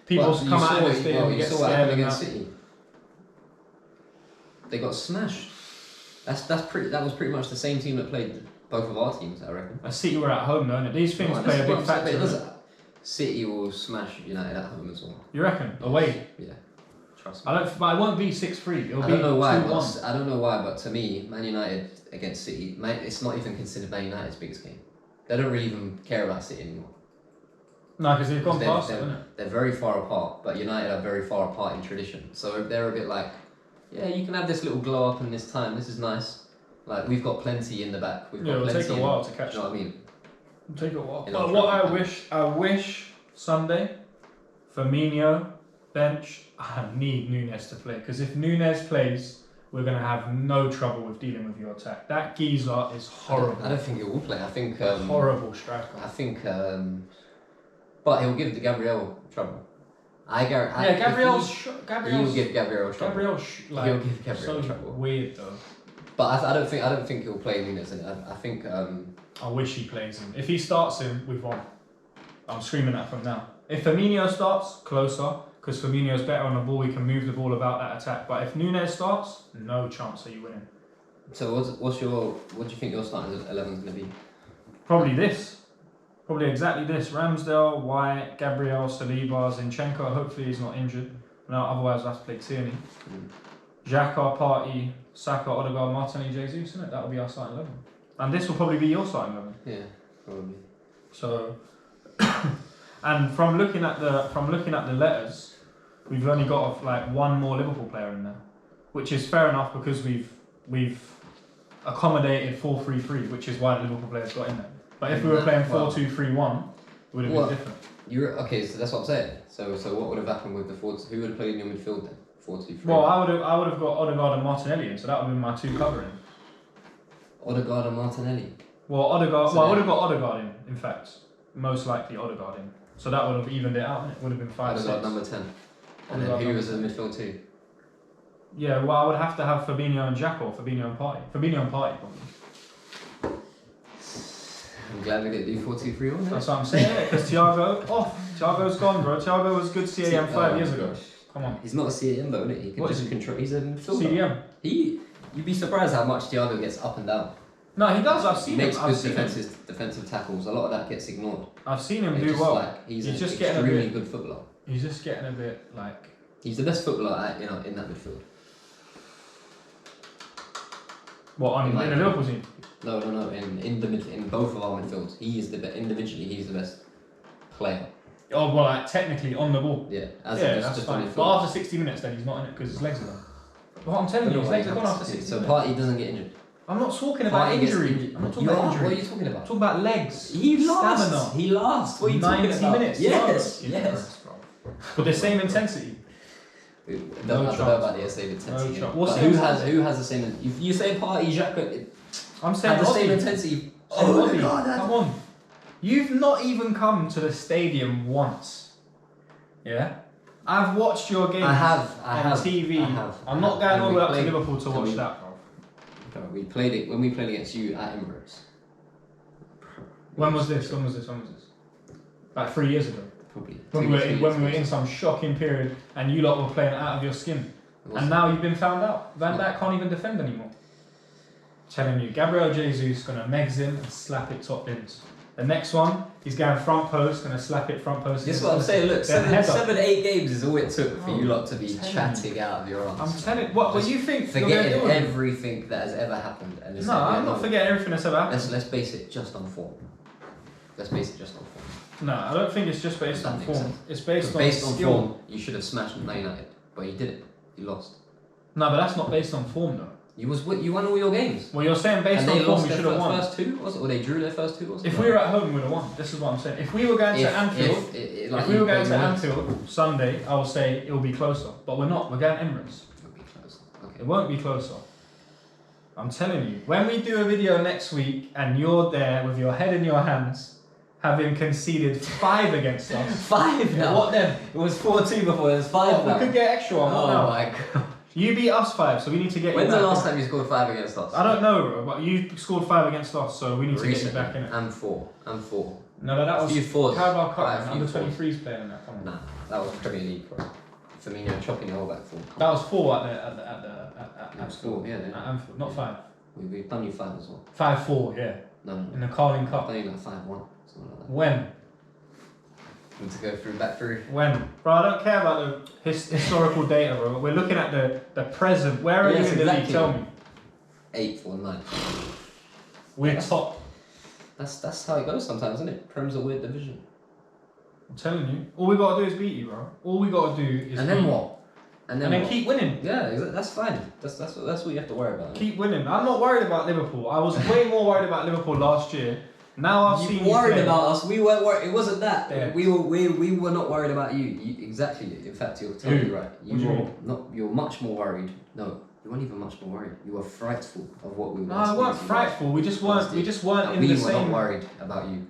People come out of the stadium and get scared against City.
They got smashed. That was pretty much the same team that played both of our teams, I reckon.
City were at home, though, innit? These things play a big factor.
City will smash United at home as well.
You reckon? Away?
Yeah. Trust me.
But it won't be 6-3. It'll be 2-1.
I don't know why, but to me, Man United against City, it's not even considered Man United's biggest game. They don't really even care about City anymore.
No, because they've gone past it, haven't they?
They're very far apart, but United are very far apart in tradition. So they're a bit like, yeah, you can have this little glow up in this time. This is nice. Like we've got plenty in the back. We've got
it'll
plenty
take a while to catch.
You know what I mean?
It'll take a while.
In
But
our
what
traffic
I wish Sunday, Firmino, bench, I need Nunes to play. Because if Nunes plays, we're going to have no trouble with dealing with your attack. That geezer is horrible.
I don't think he will play. I think...
horrible striker.
I think... but he'll give Gabriel trouble.
Gabriel's...
He'll give Gabriel trouble.
He'll
give Gabriel trouble.
Weird though.
But I don't think he'll play Nunes. I think...
I wish he plays him. If he starts him, we've won. I'm screaming that from now. If Firmino starts, closer, because Firmino's better on the ball, he can move the ball about that attack. But if Nunes starts, no chance of you winning.
So what do you think your starting 11 is going to be?
Probably this. Probably exactly this. Ramsdale, White, Gabriel, Saliba, Zinchenko. Hopefully he's not injured. No, otherwise we'll have to play Tierney. Xhaka, Partey, Saka, Odegaard, Martinelli, Jesus, isn't it? That will be our starting 11. And this will probably be your starting 11.
Yeah, probably.
So, and from looking at the letters, we've only got like one more Liverpool player in there, which is fair enough because we've accommodated 4-3-3, which is why the Liverpool players got in there. But if we were playing 4-2-3-1, it would have been different.
Okay, so that's what I'm saying. So what would have happened with the forwards? Who would have played in your midfield then? 4-2-3.
Well, I would have got Odegaard and Martinelli in, so that would have been my two covering.
Odegaard and Martinelli.
Well, Odegaard. Well, I would have got Odegaard in fact, most likely Odegaard in. So that would have evened it out. It would have been 5-6.
Odegaard number 10. And
Odegaard
then who was in the midfield too?
Yeah, well, I would have to have Fabinho and Xhaka, or Fabinho and Partey. Fabinho and Partey, probably.
I'm glad we didn't do 4-2-3-1.
That's what I'm saying, because Thiago off. Thiago's gone, bro. Thiago was good CAM 5 years ago. Come on.
He's not a CAM though, isn't he? He can just control. He's a midfielder.
CDM.
You'd be surprised how much Thiago gets up and down.
No, he does. I've seen him.
He makes good defensive tackles. A lot of that gets ignored.
I've seen him do well.
Like, he's just
getting
extremely good footballer.
He's just getting a bit like.
He's the best footballer in that midfield.
What, in the Liverpool team?
No. In both of our midfields, individually he's the best player.
Oh well, like, technically on the ball.
Yeah,
that's fine. But after 60 minutes, then he's not in it because his legs are gone. What I'm telling you, his legs are gone after 60 minutes.
So Partey doesn't get injured.
I'm not talking about injury. I'm not talking about injury.
What are you talking about?
I'm talking about legs.
Stamina. He lasts. What are you talking about?
90 minutes.
Yes.
With the same intensity.
Don't know about the same intensity. Who has the same? If you say Partey, Xhaka,
I'm saying
the same intensity.
Oh my God! Come on. You've not even come to the stadium once. Yeah? I've watched your games on TV. I'm not going all the way up to Liverpool to watch that, bro.
We played it when we played against you at Emirates.
When was this? Like 3 years ago.
Probably.
When we were in some shocking period and you lot were playing out of your skin. And now you've been found out. Van Dijk can't even defend anymore. Telling you, Gabriel Jesus gonna megs him and slap it top bins. The next one, he's going front post, gonna slap it front post.
This is what I'm saying. Look, 7-8 games is all it took for you lot to be chatting out of your arms.
I'm telling you, what you think?
Forgetting everything that has ever happened. And
no, I'm not forgetting everything that's ever happened.
Let's base it just on form.
No, I don't think it's just based on form. It's based on skill.
Form, you should have smashed Man United, but you didn't. You lost.
No, but that's not based on form though.
You won all your games.
Well, you're saying based on form we should have won.
First two, was it? Or they drew their first two?
If we were at home, we would have won. This is what I'm saying. If we were going to Anfield, if we were going to Anfield Sunday, I would say it will be closer. But we're not. We're going to Emirates.
It'll be closer. Okay.
It won't be closer. I'm telling you. When we do a video next week and you're there with your head in your hands, having conceded 5 against us.
5 now.
What then?
It was 4-2 before. It was 5 now.
We could get extra one.
Oh my God.
You beat us 5, so we need to get
When's
you back.
When's the last time you scored 5 against us?
I don't know, bro, but you scored 5 against us, so we need to get you back in it.
And 4.
No, that was
Carabao
Cup. Under 23s playing in that. Come on.
Nah, that was Premier League, bro. Firmino chopping the whole back 4.
That was 4 at
Anfield. Yeah,
at Anfield, not 5.
We've done you 5 as well.
5-4, yeah.
No.
In the Carling Cup.
I've done you like 5-1, something like that.
When?
Need to go back through.
When? Bro, I don't care about the historical data, bro. We're looking at the present. Where are you in the league? Tell me.
8th or 9th.
We're top.
That's how it goes sometimes, isn't it? Prem's a weird division.
I'm telling you. All we gotta do is beat you, bro. All we gotta do is
And then what? And
then keep winning.
Yeah, that's fine. That's what you have to worry about.
Keep winning. I'm not worried about Liverpool. I was way more worried about Liverpool last year. Now I've seen you
worried about us. We weren't worried. It wasn't that.
Yeah.
We were not worried about you. Exactly. In fact, you're totally right. You're much more worried. No, you weren't even much more worried. You were frightful of what we were.
No, I weren't frightful. We just weren't in the same.
We were not worried about you.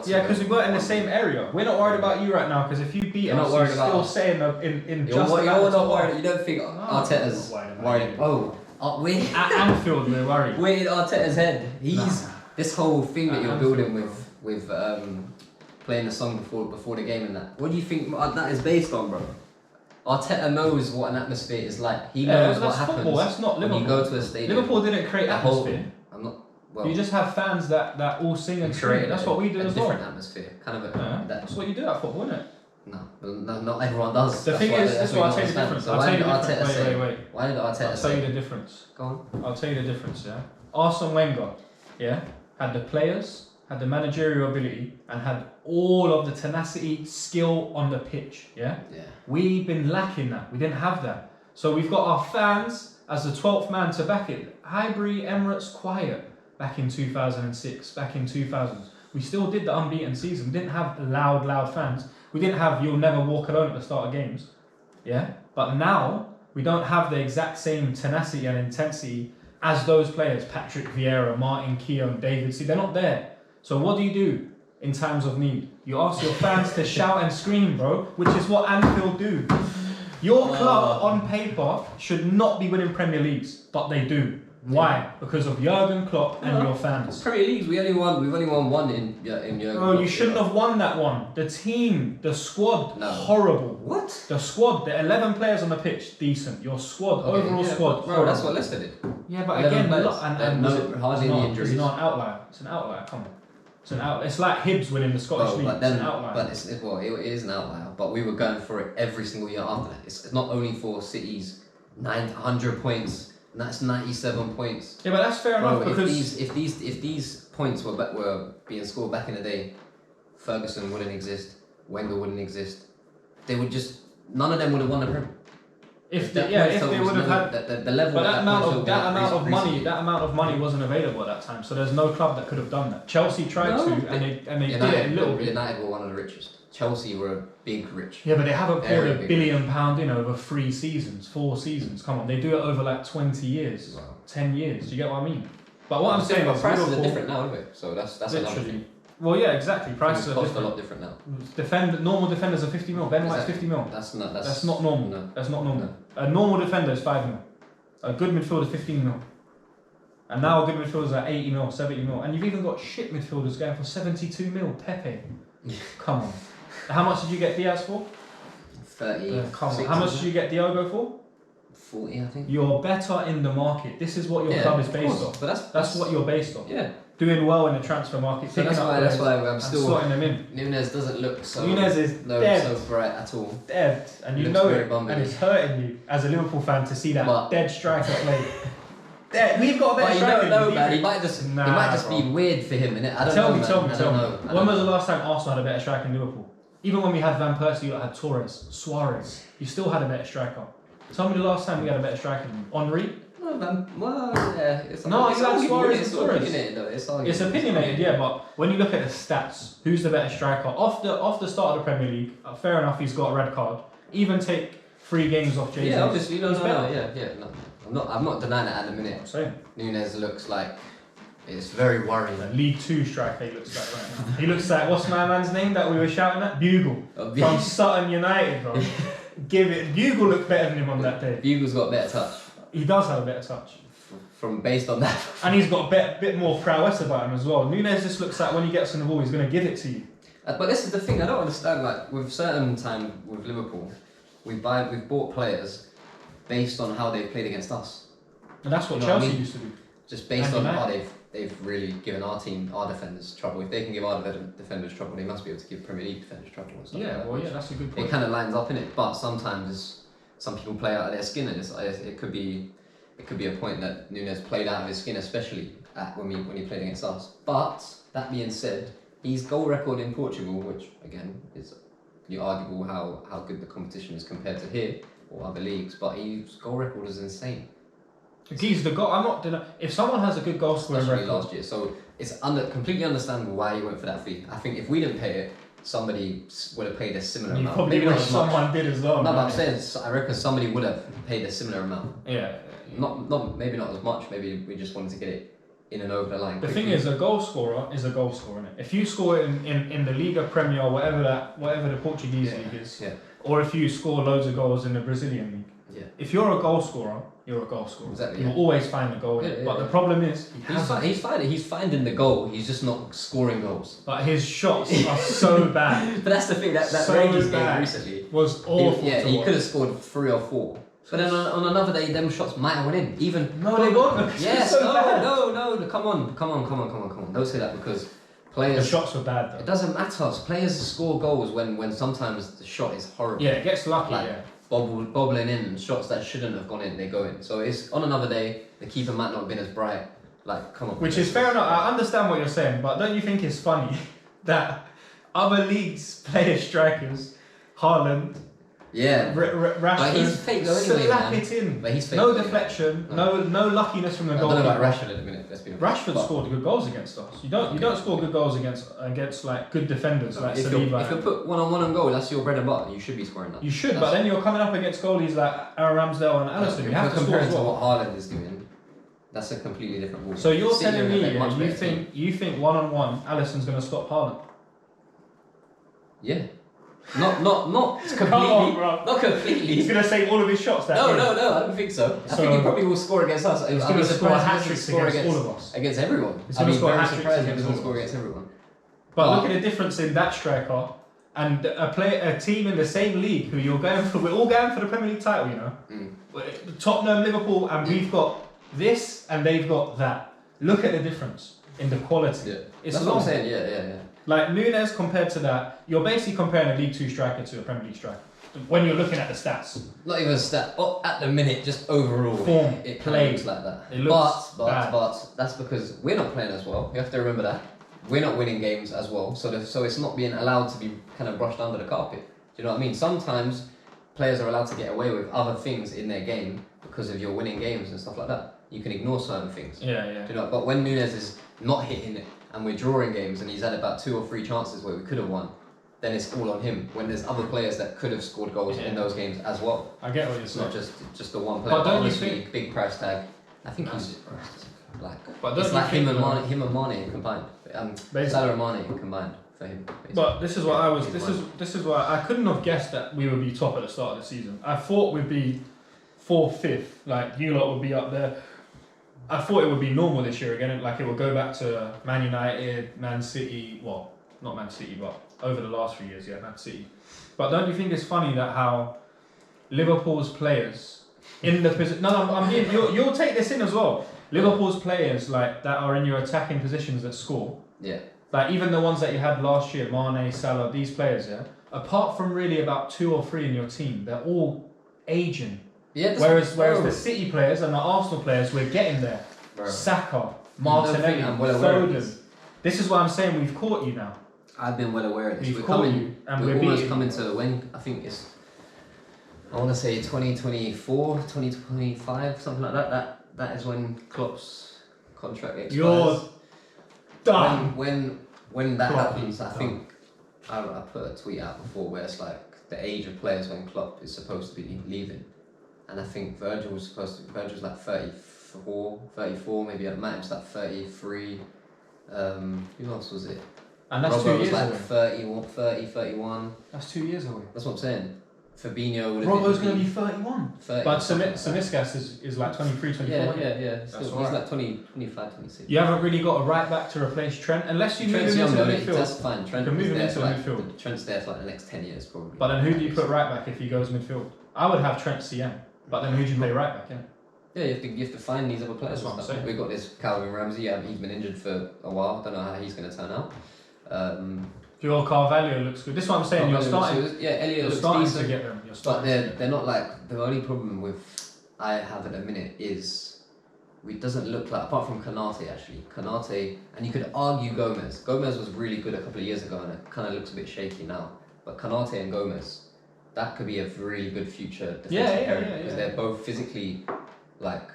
Yeah, because we weren't in the same area. We're not worried about you right now because if you beat us, you're still saying in just about
you're not worried. You don't think Arteta's worried? We're
at Anfield. We're worried.
We're in Arteta's head. This whole thing that you're building with playing the song before the game and that. What do you think that is based on, bro? Arteta knows what an atmosphere is like. He knows what happens.
Football. That's not Liverpool.
When you go to a stadium.
Liverpool didn't create atmosphere.
Well,
you just have fans that all sing and scream. That's what we do as well.
Different atmosphere, kind of
that's what you do at football, isn't it?
No, not everyone does.
The thing is, this is why I'll tell you the difference. I'll tell you the difference. Wait.
Why did Arteta
I'll tell you the difference.
Go on.
I'll tell you the difference. Yeah, Arsene Wenger, had the players, had the managerial ability, and had all of the tenacity, skill on the pitch. Yeah. We've been lacking that. We didn't have that. So we've got our fans as the 12th man to back it. Highbury, Emirates, quiet. Back in 2006, back in 2000s. We still did the unbeaten season. We didn't have loud fans. We didn't have "You'll never walk alone" at the start of games. Yeah? But now, we don't have the exact same tenacity and intensity as those players. Patrick Vieira, Martin Keown, David. See, they're not there. So what do you do in times of need? You ask your fans to shout and scream, bro, which is what Anfield do. Your club, on paper, should not be winning Premier Leagues, but they do. Why? Because of Jurgen Klopp and your fans.
Premier Leagues, we've only won one in Jurgen Klopp.
You shouldn't have won that one. The team, the squad, horrible.
What?
The squad, the 11 players on the pitch, decent. Your squad, overall squad.
Bro, that's what Leicester did.
Yeah, but again,
hardly any injuries.
It's not an outlier. It's an outlier. Come on. It's an outlier. It's like Hibs winning the Scottish League. It's an outlier.
But it is an outlier. But we were going for it every single year after that. It's not only for City's 900 points. And that's 97 points.
Yeah, but that's fair enough because
if these points were being scored back in the day, Ferguson wouldn't exist, Wenger wouldn't exist. They would just none of them would have won the Premier.
If they would have had
the level.
But that amount of money wasn't available at that time. So there's no club that could have done that. Chelsea tried to, and they did it a little bit.
United were one of the richest. Chelsea were a big rich.
Yeah, but they haven't poured £1 billion in over 4 seasons. Come on, they do it over like 20 years, 10 years. Do you get what I mean? But what I'm saying is
prices are different now, anyway. So that's another thing.
Well, yeah, exactly. Prices are
a lot different now.
Normal defenders are 50 mil. Ben White's 50 mil. That's not normal. No. That's not normal. No. A normal defender is 5 mil. A good midfielder is 15 mil. And now a good midfielder is at 80 mil, 70 mil. And you've even got shit midfielders going for 72 mil. Pepe. Come on. How much did you get Diaz for?
30.
Come on. How much did you get Diogo for?
40, I think.
You're better in the market. This is what your club is based off.
But
that's what you're based off.
Yeah.
Doing well in the transfer market.
So that's why I'm still
slotting them in.
Nunez doesn't look so.
Nunez is dead.
So bright at all.
Dead, and you know it, and it's hurting you as a Liverpool fan to see that dead striker play. Dead. We've got a better striker.
You don't know, man. He might just be weird for him, innit? I don't know.
Tell me. When was the last time Arsenal had a better striker in Liverpool? Even when we had Van Persie, you had Torres, Suarez. You still had a better striker. Tell me the last time we had a better striker than Henry.
No, yeah. It's
Suarez.
It's
opinionated, yeah. But when you look at the stats, who's the better striker off the start of the Premier League? Fair enough, he's got a red card. Even take 3 games off Jesus.
Yeah, obviously, no. I'm not denying it at the minute.
I'm saying
Nunez looks like it's very worrying.
The League 2 striker he looks like right now. He looks like, what's my man's name that we were shouting at? Bugle from Sutton United, bro. Bugle looked better than him on that day.
Bugle's got a better touch.
He does have a better touch.
Based on that.
And he's got a bit more prowess about him as well. Nunez just looks like when he gets on the ball, he's going to give it to you.
But this is the thing, I don't understand, like, with certain time with Liverpool, we've bought players based on how they've played against us.
And that's what Chelsea used to do.
Just based on how they've really given our defenders trouble. If they can give our defenders trouble, they must be able to give Premier League defenders trouble. And stuff
that's a good point.
It kind of lines up in it, but sometimes some people play out of their skin, and it could be a point that Nunez played out of his skin, especially when he played against us. But that being said, his goal record in Portugal, which again is arguable how good the competition is compared to here, or other leagues, but his goal record is insane.
He's the goal. I'm not denying. If someone has a good goal scoring record
last year, so it's completely understandable why he went for that fee. I think if we didn't pay it, somebody would have paid a similar amount.
Probably wish someone did as well.
No, but I'm saying I reckon somebody would have paid a similar amount.
Yeah.
Maybe not as much. Maybe we just wanted to get it in and over the line.
The thing is, a goal scorer is a goal scorer. Innit? If you score in the Liga Premier, whatever the Portuguese league is, or if you score loads of goals in the Brazilian league, if you're a goal scorer, you're a goal scorer.
Exactly.
You'll always find the goal in it. But the problem is,
he's finding the goal. He's just not scoring goals.
But his shots are so bad.
But that's the thing. That
so
Rangers game recently
was awful.
He could have scored 3 or 4. But then on another day, them shots might have went in. Even
no, they won't.
Yes,
so
no. Come on. Don't say that because players.
The shots were bad though.
It doesn't matter. Players score goals when sometimes the shot is horrible.
Yeah, it gets lucky.
Bobbling in and shots that shouldn't have gone in, they go in. So it's on another day. The keeper might not have been as bright. Like, come on.
Which is fair enough. I understand what you're saying, but don't you think it's funny that other leagues' player strikers, Haaland. Rashford,
but he's fake though anyway,
slap it in.
But he's fake.
No deflection, no luckiness from the goal.
I don't know about Rashford at the minute. Let's be honest.
Rashford scored good goals against us. You don't score good goals against like good defenders like Saliba.
If you put 1-on-1 on goal, that's your bread and butter. You should be scoring that.
You should, but then you're coming up against goalies like Aaron Ramsdale and Alisson. You have to score as well.
To what Haaland is doing, that's a completely different ball.
So you're telling me you think 1-on-1 Alisson's going to stop Haaland?
Yeah. Not completely.
Come on, bro.
Not completely.
He's going to save all of his shots.
No, I don't think so. I think he probably will score against us.
He's going to score a hat-trick against all of us.
Against everyone.
He's going to score a hat-trick
against everyone.
But look at the difference in that striker and a team in the same league who you're going for. We're all going for the Premier League title, you know. Tottenham, Liverpool, and we've got this and they've got that. Look at the difference in the quality.
Yeah.
It's
That's what I'm saying. Yeah.
Like Nunes compared to that, you're basically comparing a League 2 striker to a Premier League striker. When you're looking at the stats.
Not even a stat. At the minute, just overall.
Form,
it
play.
Looks like that.
It looks
but that's because we're not playing as well. You have to remember that. We're not winning games as well. So it's not being allowed to be kind of brushed under the carpet. Do you know what I mean? Sometimes players are allowed to get away with other things in their game because of your winning games and stuff like that. You can ignore certain things.
Yeah.
Do you know? But when Nunes is not hitting it and we're drawing games and he's had about 2 or 3 chances where we could have won, then it's all on him. When there's other players that could have scored goals in those games as well.
I get what you're saying.
Not just the one player.
But don't you think
big price tag? I think he's like.
But
it's like him and Mane combined. Salah and Mane combined for him. Basically.
But this is what I was. This is why I couldn't have guessed that we would be top at the start of the season. I thought we'd be 4th, 5th. Like you lot would be up there. I thought it would be normal this year again. Like it would go back to Man United, Man City. Well, not Man City, but over the last few years, Man City. But don't you think it's funny that how Liverpool's players in the position? No, I'm here. You'll take this in as well. Liverpool's players like that are in your attacking positions that score.
Yeah.
Like even the ones that you had last year, Mane, Salah, these players, apart from really about 2 or 3 in your team, they're all aging.
Yeah,
whereas the City players and the Arsenal players, we're getting there. Bro. Saka, Martinelli, Foden. This is why I'm saying we've caught you now.
I've been well aware of this.
We're
almost coming to when I think it's. I want to say 2024, 2025, something like that. That is when Klopp's contract expires.
You're done.
When that happens, I think I put a tweet out before where it's like the age of players when Klopp is supposed to be leaving. And I think Virgil's like 34, maybe at max like 33. Who else was it?
And that's
Robbo
2 years
was like
away.
30, 31.
That's 2 years away.
That's what I'm saying. Fabinho would have
Robbo's going to be 31.
30,
but Samiskas is like 23, 24.
Yeah. Still, he's like 25, 26.
You haven't really got a right back to replace Trent unless you move him into the midfield.
That's fine. Trent
can move him into the
like,
midfield.
Trent's there for like the next 10 years probably.
But then who do you put right back if he goes midfield? I would have Trent CM. But then who do you play right back?
Yeah, you have to find these other players.
That's what I'm saying.
We've got this Calvin Ramsey. He's been injured for a while. Don't know how he's going to turn out.
Your Carvalho looks good. This is what I'm saying. You're starting.
Elliot looks
starting
decent,
to get them.
But they're not like the only problem with I have at the minute is it doesn't look like apart from Kanate actually. Kanate and you could argue Gomez. Gomez was really good a couple of years ago and it kind of looks a bit shaky now. But Kanate and Gomez, that could be a really good future defensive pairing because they're both physically like.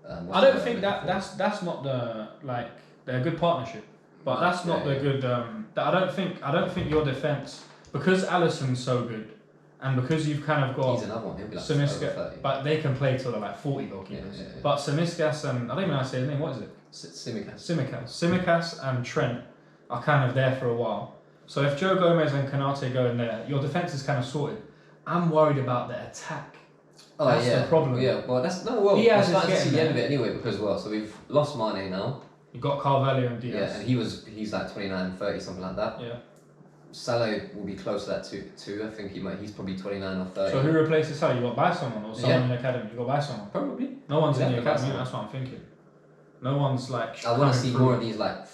I don't think that's not the like they're a good partnership, but that's not the good. I don't think your defense because Alisson's so good, and because you've kind of got
he's another one. He'll be like
Tsimikas, but they can play till they're like 40 goalkeepers. But Tsimikas and I don't even know how to say his name. What is it? Tsimikas and Trent are kind of there for a while. So if Joe Gomez and Konate go in there, your defense is kind of sorted. I'm worried about the attack. That's the problem.
Yeah, well, that's no. Well, we're starting to see the end of it anyway because so we've lost Mane now.
You got Carvalho and Diaz.
Yeah, and he's like 29, 30, something like that.
Yeah.
Salah will be close to that too. I think he's probably 29 or 30.
So who replaces Salah? You got to buy someone or someone in the academy. You got to buy someone.
Probably.
No one's in the academy. That's what I'm thinking. No one's like.
I want to see more of these like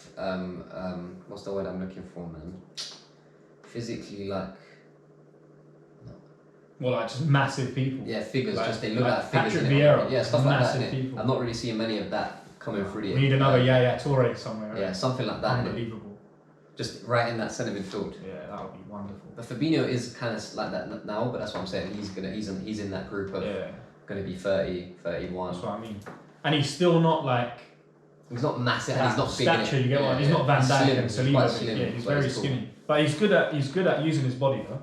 what's the word I'm looking for, man? Physically like.
Well, like just massive people.
Yeah, figures. Just they look like figures.
Patrick Vieira.
Yeah, stuff like that.
People.
I'm not really seeing many of that coming through the.
We need another Yaya Toure somewhere. Right?
Yeah, something like that.
Unbelievable.
Just right in that centre midfield.
Yeah, that would be wonderful.
But Fabinho is kind of like that now, but that's what I'm saying. He's in that group of going to be 30, 31.
That's what I mean. And he's still not like.
He's not massive. And he's not big.
Stature, you get one. He's not Van Dijk and Saliba. Yeah, he's very skinny. But he's good at using his body though.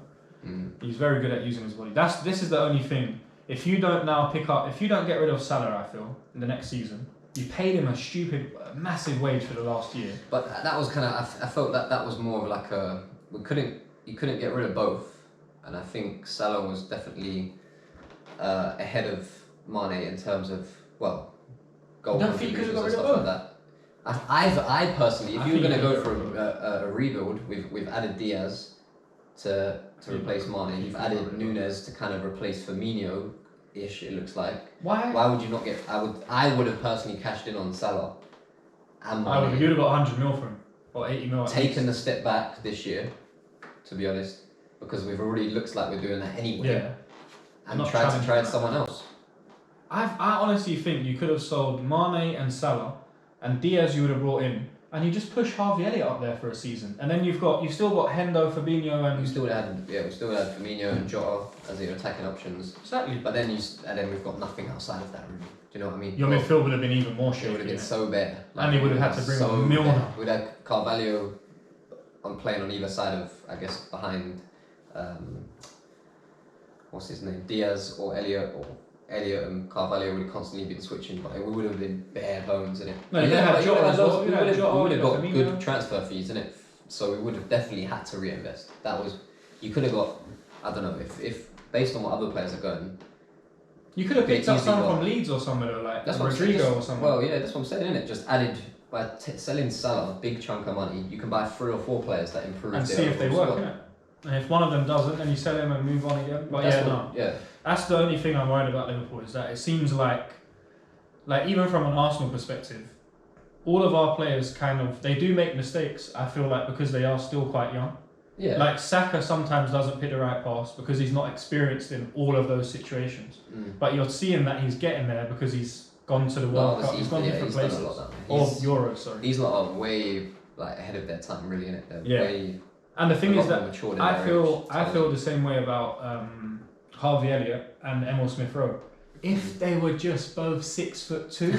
He's very good at using his body. This is the only thing. If you don't get rid of Salah, I feel in the next season, you paid him a massive wage for the last year.
But that was kind of I felt that was more of like you couldn't get rid of both, and I think Salah was definitely ahead of Mane in terms of goal contributions and stuff like that. I personally, if you were going to go for a rebuild, we've added Diaz to replace Mane. You've added Nunes to kind of replace Firmino-ish. It looks like. Why would you not get? I would have personally cashed in on Salah. And Mane.
You'd have got 100 mil for him or 80 mil.
Taken a step back this year, to be honest, because we've already looks like we're doing that anyway.
Yeah.
And tried someone else.
I honestly think you could have sold Mane and Salah, and Diaz you would have brought in. And you just push Harvey Elliott up there for a season, and then you've still got Hendo, Fabinho, and
we still had Firmino and Jota as your attacking options.
Exactly.
But then we've got nothing outside of that really. Do you know what I mean?
Your midfield would have been even more shaky.
It would have been so bad.
And he would have had to bring on Milner.
We'd had Carvalho playing on either side of, I guess, behind what's his name, Diaz or Elliott and Carvalho would have constantly been switching, but it would have been bare bones in it.
No, we would
have got good transfer fees in it, so we would have definitely had to reinvest. You could have got, I don't know, if based on what other players are going.
You could have picked up someone from Leeds or somewhere like Rodrigo or something.
Well, yeah, that's what I'm saying, innit? Just added by selling Salah a big chunk of money, you can buy 3 or 4 players that improve.
And see if they work, innit? And if one of them doesn't, then you sell him and move on again. But that's the only thing I'm worried about Liverpool is that it seems like even from an Arsenal perspective, all of our players they do make mistakes. I feel like because they are still quite young.
Yeah.
Like Saka sometimes doesn't pick the right pass because he's not experienced in all of those situations. But you're seeing that he's getting there because he's gone to the World Cup. He's gone different places. Or Euros, sorry.
These lot are way ahead of their time, really, innit? They're way.
And the thing is that I feel the same way about Harvey Elliott and Emil Smith Rowe. If they were just both 6'2",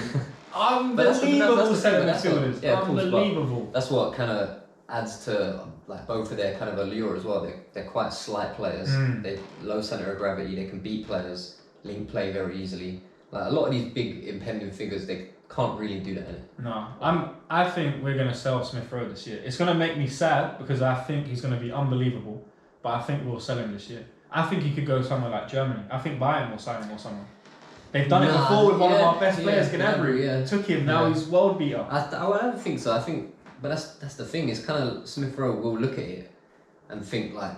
unbelievable centre midfielders.
Yeah,
unbelievable.
That's what kind of adds to both of their kind of allure as well. They're quite slight players. They're low centre of gravity. They can beat players, link play very easily. Like a lot of these big impending figures, they can't really do that.
No, I think we're gonna sell Smith Rowe this year. It's gonna make me sad because I think he's gonna be unbelievable, but I think we'll sell him this year. I think he could go somewhere like Germany. I think Bayern will sign him or someone. They've done it before with one of our best players, Gnabry. Took him, now he's world beater.
I don't think so. But that's the thing. It's kind of Smith Rowe will look at it and think like.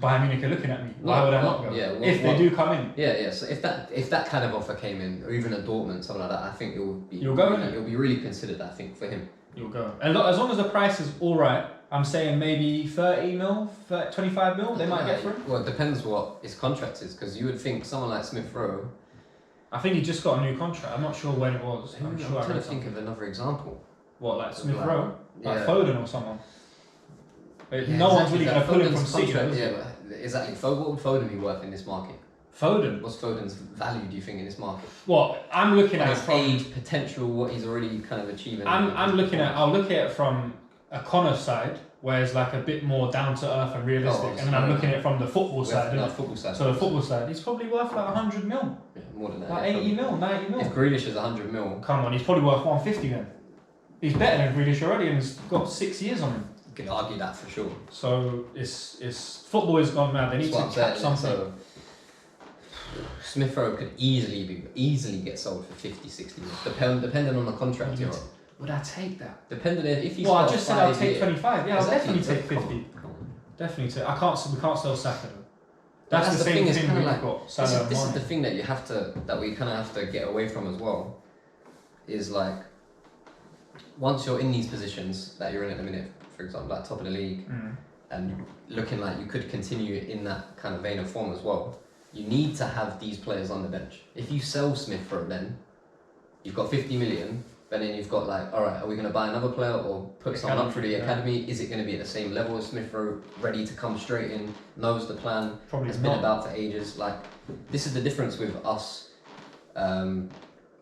Bayern Munich are looking at me. Why would I not go?
Yeah,
if they do come in.
Yeah. So if that kind of offer came in, or even a Dortmund, something like that, I think it would be.
You'll go.
It'll be really considered. I think for him.
You'll go. And as long as the price is all right, I'm saying maybe 30 mil, 25 mil. They might get for him.
Well, it depends what his contract is, because you would think someone like Smith Rowe.
I think he just got a new contract. I'm not sure when it was.
I'm trying to think of another example.
What, like Smith Rowe? Like Foden or someone? No one's really going to pull him from City.
exactly. What would Foden be worth in this market?
Foden.
What's Foden's value, do you think, in this market?
What I'm looking at
his age, potential, what he's already kind of achieving.
I'll look at it from a Connor side, where it's like a bit more down to earth and realistic, and then I'm looking at it from the football side. So the football side, he's probably worth like 100 mil.
Yeah, more than that.
Like 80 mil, 90 mil.
If Grealish is 100 mil,
come on, he's probably worth 150 then. He's better than Grealish already, and he's got 6 years on him.
You could argue that for sure.
So it's football has gone mad. They need to cap something. So,
Smith Rowe could easily get sold for 50, 60 mil, depending on the contract you're on.
Would I take that?
Depending if he's.
Well, I just said I'll take 25. Yeah,
exactly.
I'll definitely take 50.
Come on.
Definitely take. We can't sell Saka though. That's the same thing we've got.
This is the thing that we kind of have to get away from as well. Is like, once you're in these positions that you're in at the minute, for example, like top of the league, and looking like you could continue in that kind of vein of form as well, you need to have these players on the bench. If you sell Smith Rowe, then you've got 50 million. But then you've got like, all right, are we going to buy another player or put someone up for the academy? Is it going to be at the same level as Smith Rowe, ready to come straight in, knows the plan, has been about for ages? Like, this is the difference with us,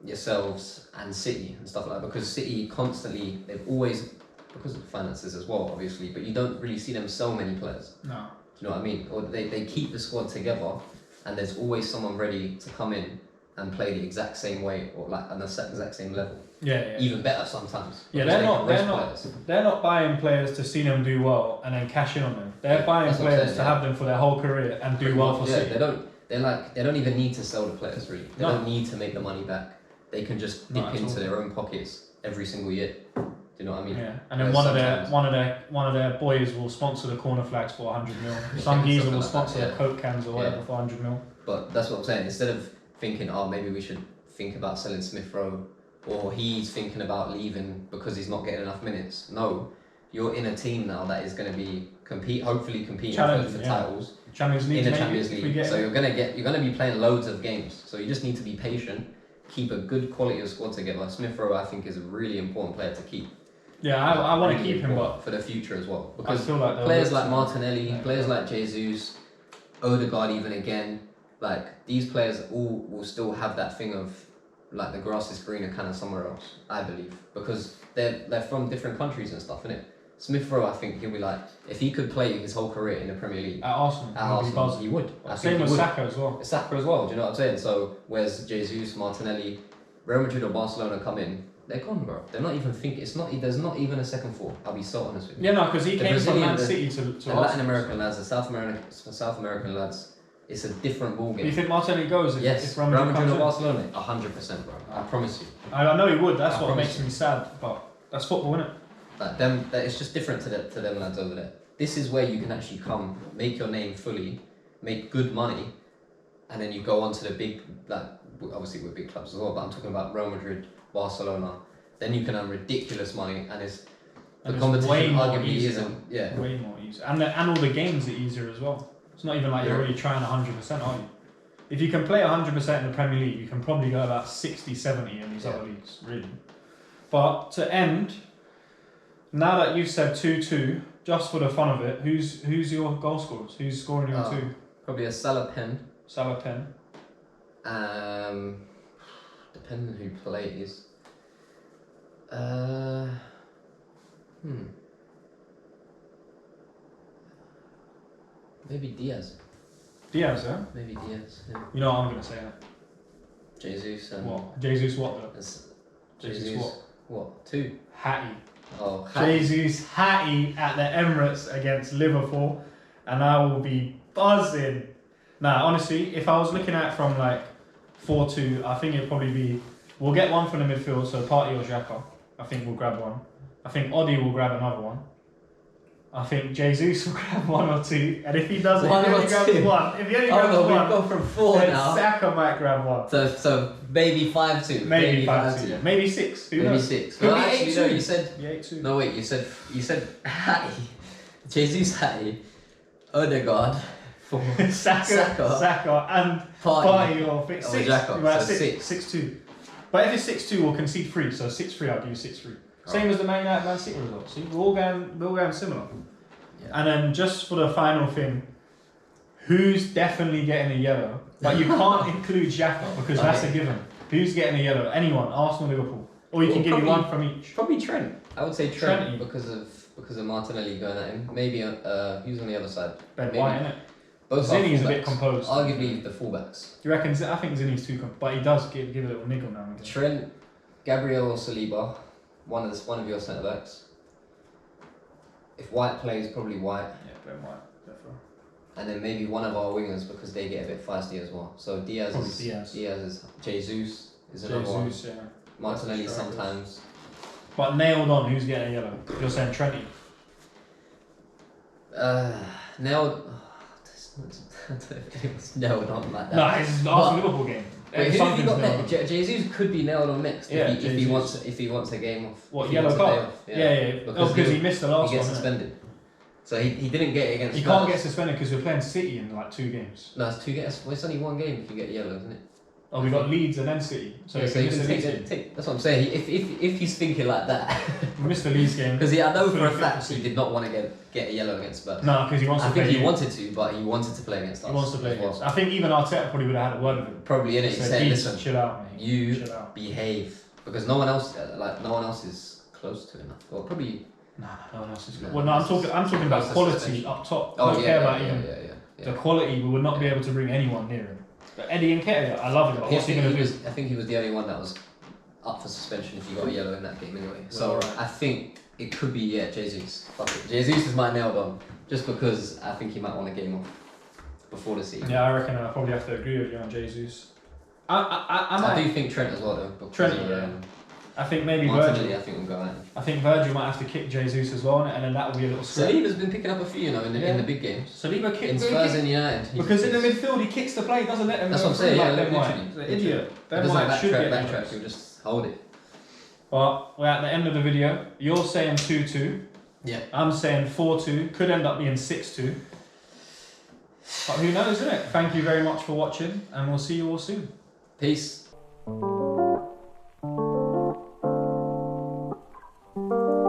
yourselves, and City and stuff like that. Because City constantly, they've always, because of the finances as well, obviously, but you don't really see them sell many players.
No.
Do you know what I mean? Or they keep the squad together, and there's always someone ready to come in and play the exact same way or like on the exact same level.
Yeah.
Even better sometimes.
Yeah, they're not buying players to see them do well and then cash in on them. They're buying players to have them for their whole career and do well for City.
They don't even need to sell the players really. They don't need to make the money back. They can just dip into their own pockets every single year. Do you know what I mean?
Yeah. And then one of their boys will sponsor the corner flags for 100 mil. Some geezer will sponsor the Coke cans or whatever for 100 mil.
But that's what I'm saying. Instead of thinking, oh, maybe we should think about selling Smith Rowe, or he's thinking about leaving because he's not getting enough minutes. No, you're in a team now that is going to be hopefully competing for titles
Champions League
in the Champions League. So you're going to be playing loads of games. So you just need to be patient, keep a good quality of squad together. Smith Rowe, I think, is a really important player to keep.
Yeah, I want to keep him, but
for the future as well, because
I feel like
players like Martinelli, players like Jesus, Odegaard, even again, like these players all will still have that thing of like the grass is greener kind of somewhere else, I believe, because they're from different countries and stuff, innit? Smith Rowe, I think he'll be like, if he could play his whole career in the Premier League
at Arsenal,
he would.
Same with Saka as well.
Saka as well. Do you know what I'm saying? So whereas Jesus, Martinelli, Real Madrid or Barcelona come in, they're gone, bro. They're not even thinking. There's not even a second thought. I'll be so honest with you.
Yeah, no, because he came from Man City to
the Latin American lads, the South American lads. It's a different ballgame.
Do you think Martinelli goes if
Real Madrid or Barcelona? 100%, bro. I promise you.
I know he would. That's what makes me sad. But that's football, isn't it?
Like it's just different to them lads over there. This is where you can actually come, make your name fully, make good money, and then you go on to the big, like obviously with big clubs as well. But I'm talking about Real Madrid, Barcelona. Then you can earn ridiculous money, and the competition arguably isn't. Yeah.
Way more easy, and all the games are easier as well. It's not even like you're really trying 100%, are you? If you can play 100% in the Premier League, you can probably go about 60, 70 in these other leagues, really. But to end, now that you've said 2-2, just for the fun of it, who's your goal scorers? Who's scoring your 2?
Probably a Salah pen. Depending on who plays. Maybe Diaz.
Diaz, yeah?
Maybe Diaz, yeah.
You know what I'm going to say?
Jesus and...
What? Jesus what though?
Jesus what? 2?
Hattie.
Oh, Hattie.
Jesus Hattie at the Emirates against Liverpool, and I will be buzzing. Nah, honestly, if I was looking at it from like 4-2, I think it'd probably be... We'll get one from the midfield, so Partey or Xhaka. I think we'll grab one. I think Oddy will grab another one. I think Jesus will grab 1 or 2, and if he doesn't, if he only grabs one,
we've gone from 4
then
now.
Saka might grab 1.
So maybe 5-2.
Maybe 5-2. Yeah. Maybe 6.
Maybe 6. Well, actually, no, you said
8-2.
No, wait. You said Hattie, Jesus Hattie, Odegaard,
Saka, and Partey or 6. 6-2. But if it's 6-2, we'll concede 3. So 6-3, I'll do 6-3. Same as the Man United Man City result. See, we're all going similar. Yeah. And then just for the final thing, Who's definitely getting a yellow? But you can't include Xhaka because that's a given. Who's getting a yellow? Anyone? Arsenal, Liverpool, or you can give you one from each.
Probably Trent. I would say Trent because of Martinelli going at him. Maybe who's on the other side?
Ben White, innit?
Both
Zinni's a bit composed.
Arguably the fullbacks.
You reckon? I think Zinni's too composed, but he does give a little niggle now and again.
Trent, Gabriel or Saliba, one of your centre backs. If White plays, probably White.
Yeah, Ben White, definitely.
And then maybe one of our wingers because they get a bit feisty as well. So Diaz is Jesus is another one.
Yeah.
Martinelli sometimes.
But nailed on, who's getting a yellow? You're saying Trenty?
Nailed. It was nailed on like that.
No, it's the Arsenal Liverpool game.
Wait, who have you got there? Jesus could be nailed on next if he wants a game off.
What, yellow card? Yeah. Because he missed the last one.
He gets suspended. So he didn't get it against.
He can't get suspended because we're playing City in like 2 games.
No, it's 2 games. Well, it's only 1 game if you get yellow, isn't it?
Oh, we got Leeds and then City. So,
you can take. That's what I'm saying. If he's thinking like that,
we missed the Leeds game.
Because I know for a fact he did not want to get a yellow against Spurs.
No, because he wants to play.
I think he wanted to, but he wanted to play against us.
He wants to play against. I think even Arteta probably would have had a word with him.
Probably in it. He said, "Listen,
chill out, mate.
You behave," because no one else is close to enough. Well, probably.
No one else is good. Well, no, I'm talking about quality up top.
Oh,
don't care about him. The quality, we would not be able to bring anyone near him. But Eddie Nketiah, I love him. What's he going to do?
I think he was the only one that was up for suspension if you got a yellow in that game anyway. So I think it could be Jesus. Fuck it. Jesus is my nailed on, just because I think he might want a game off before the season.
Yeah, I reckon I probably have to agree with you on Jesus.
I do think Trent as well though.
Trent, I think maybe
Martinelli,
Virgil.
I think will go out.
I think Virgil might have to kick Jesus as well, and then that will be a little script.
Saliba's been picking up a few, in the big games.
Saliba kicked
in Spurs and United.
Because in the midfield he kicks the play, doesn't let him.
That's what I'm saying. Yeah,
literally. He's an idiot. Ben White should get
backtrack. He'll just hold it.
Well, we're at the end of the video. You're saying 2-2.
Yeah.
I'm saying 4-2. Could end up being 6-2. But who knows, isn't it? Thank you very much for watching, and we'll see you all soon.
Peace.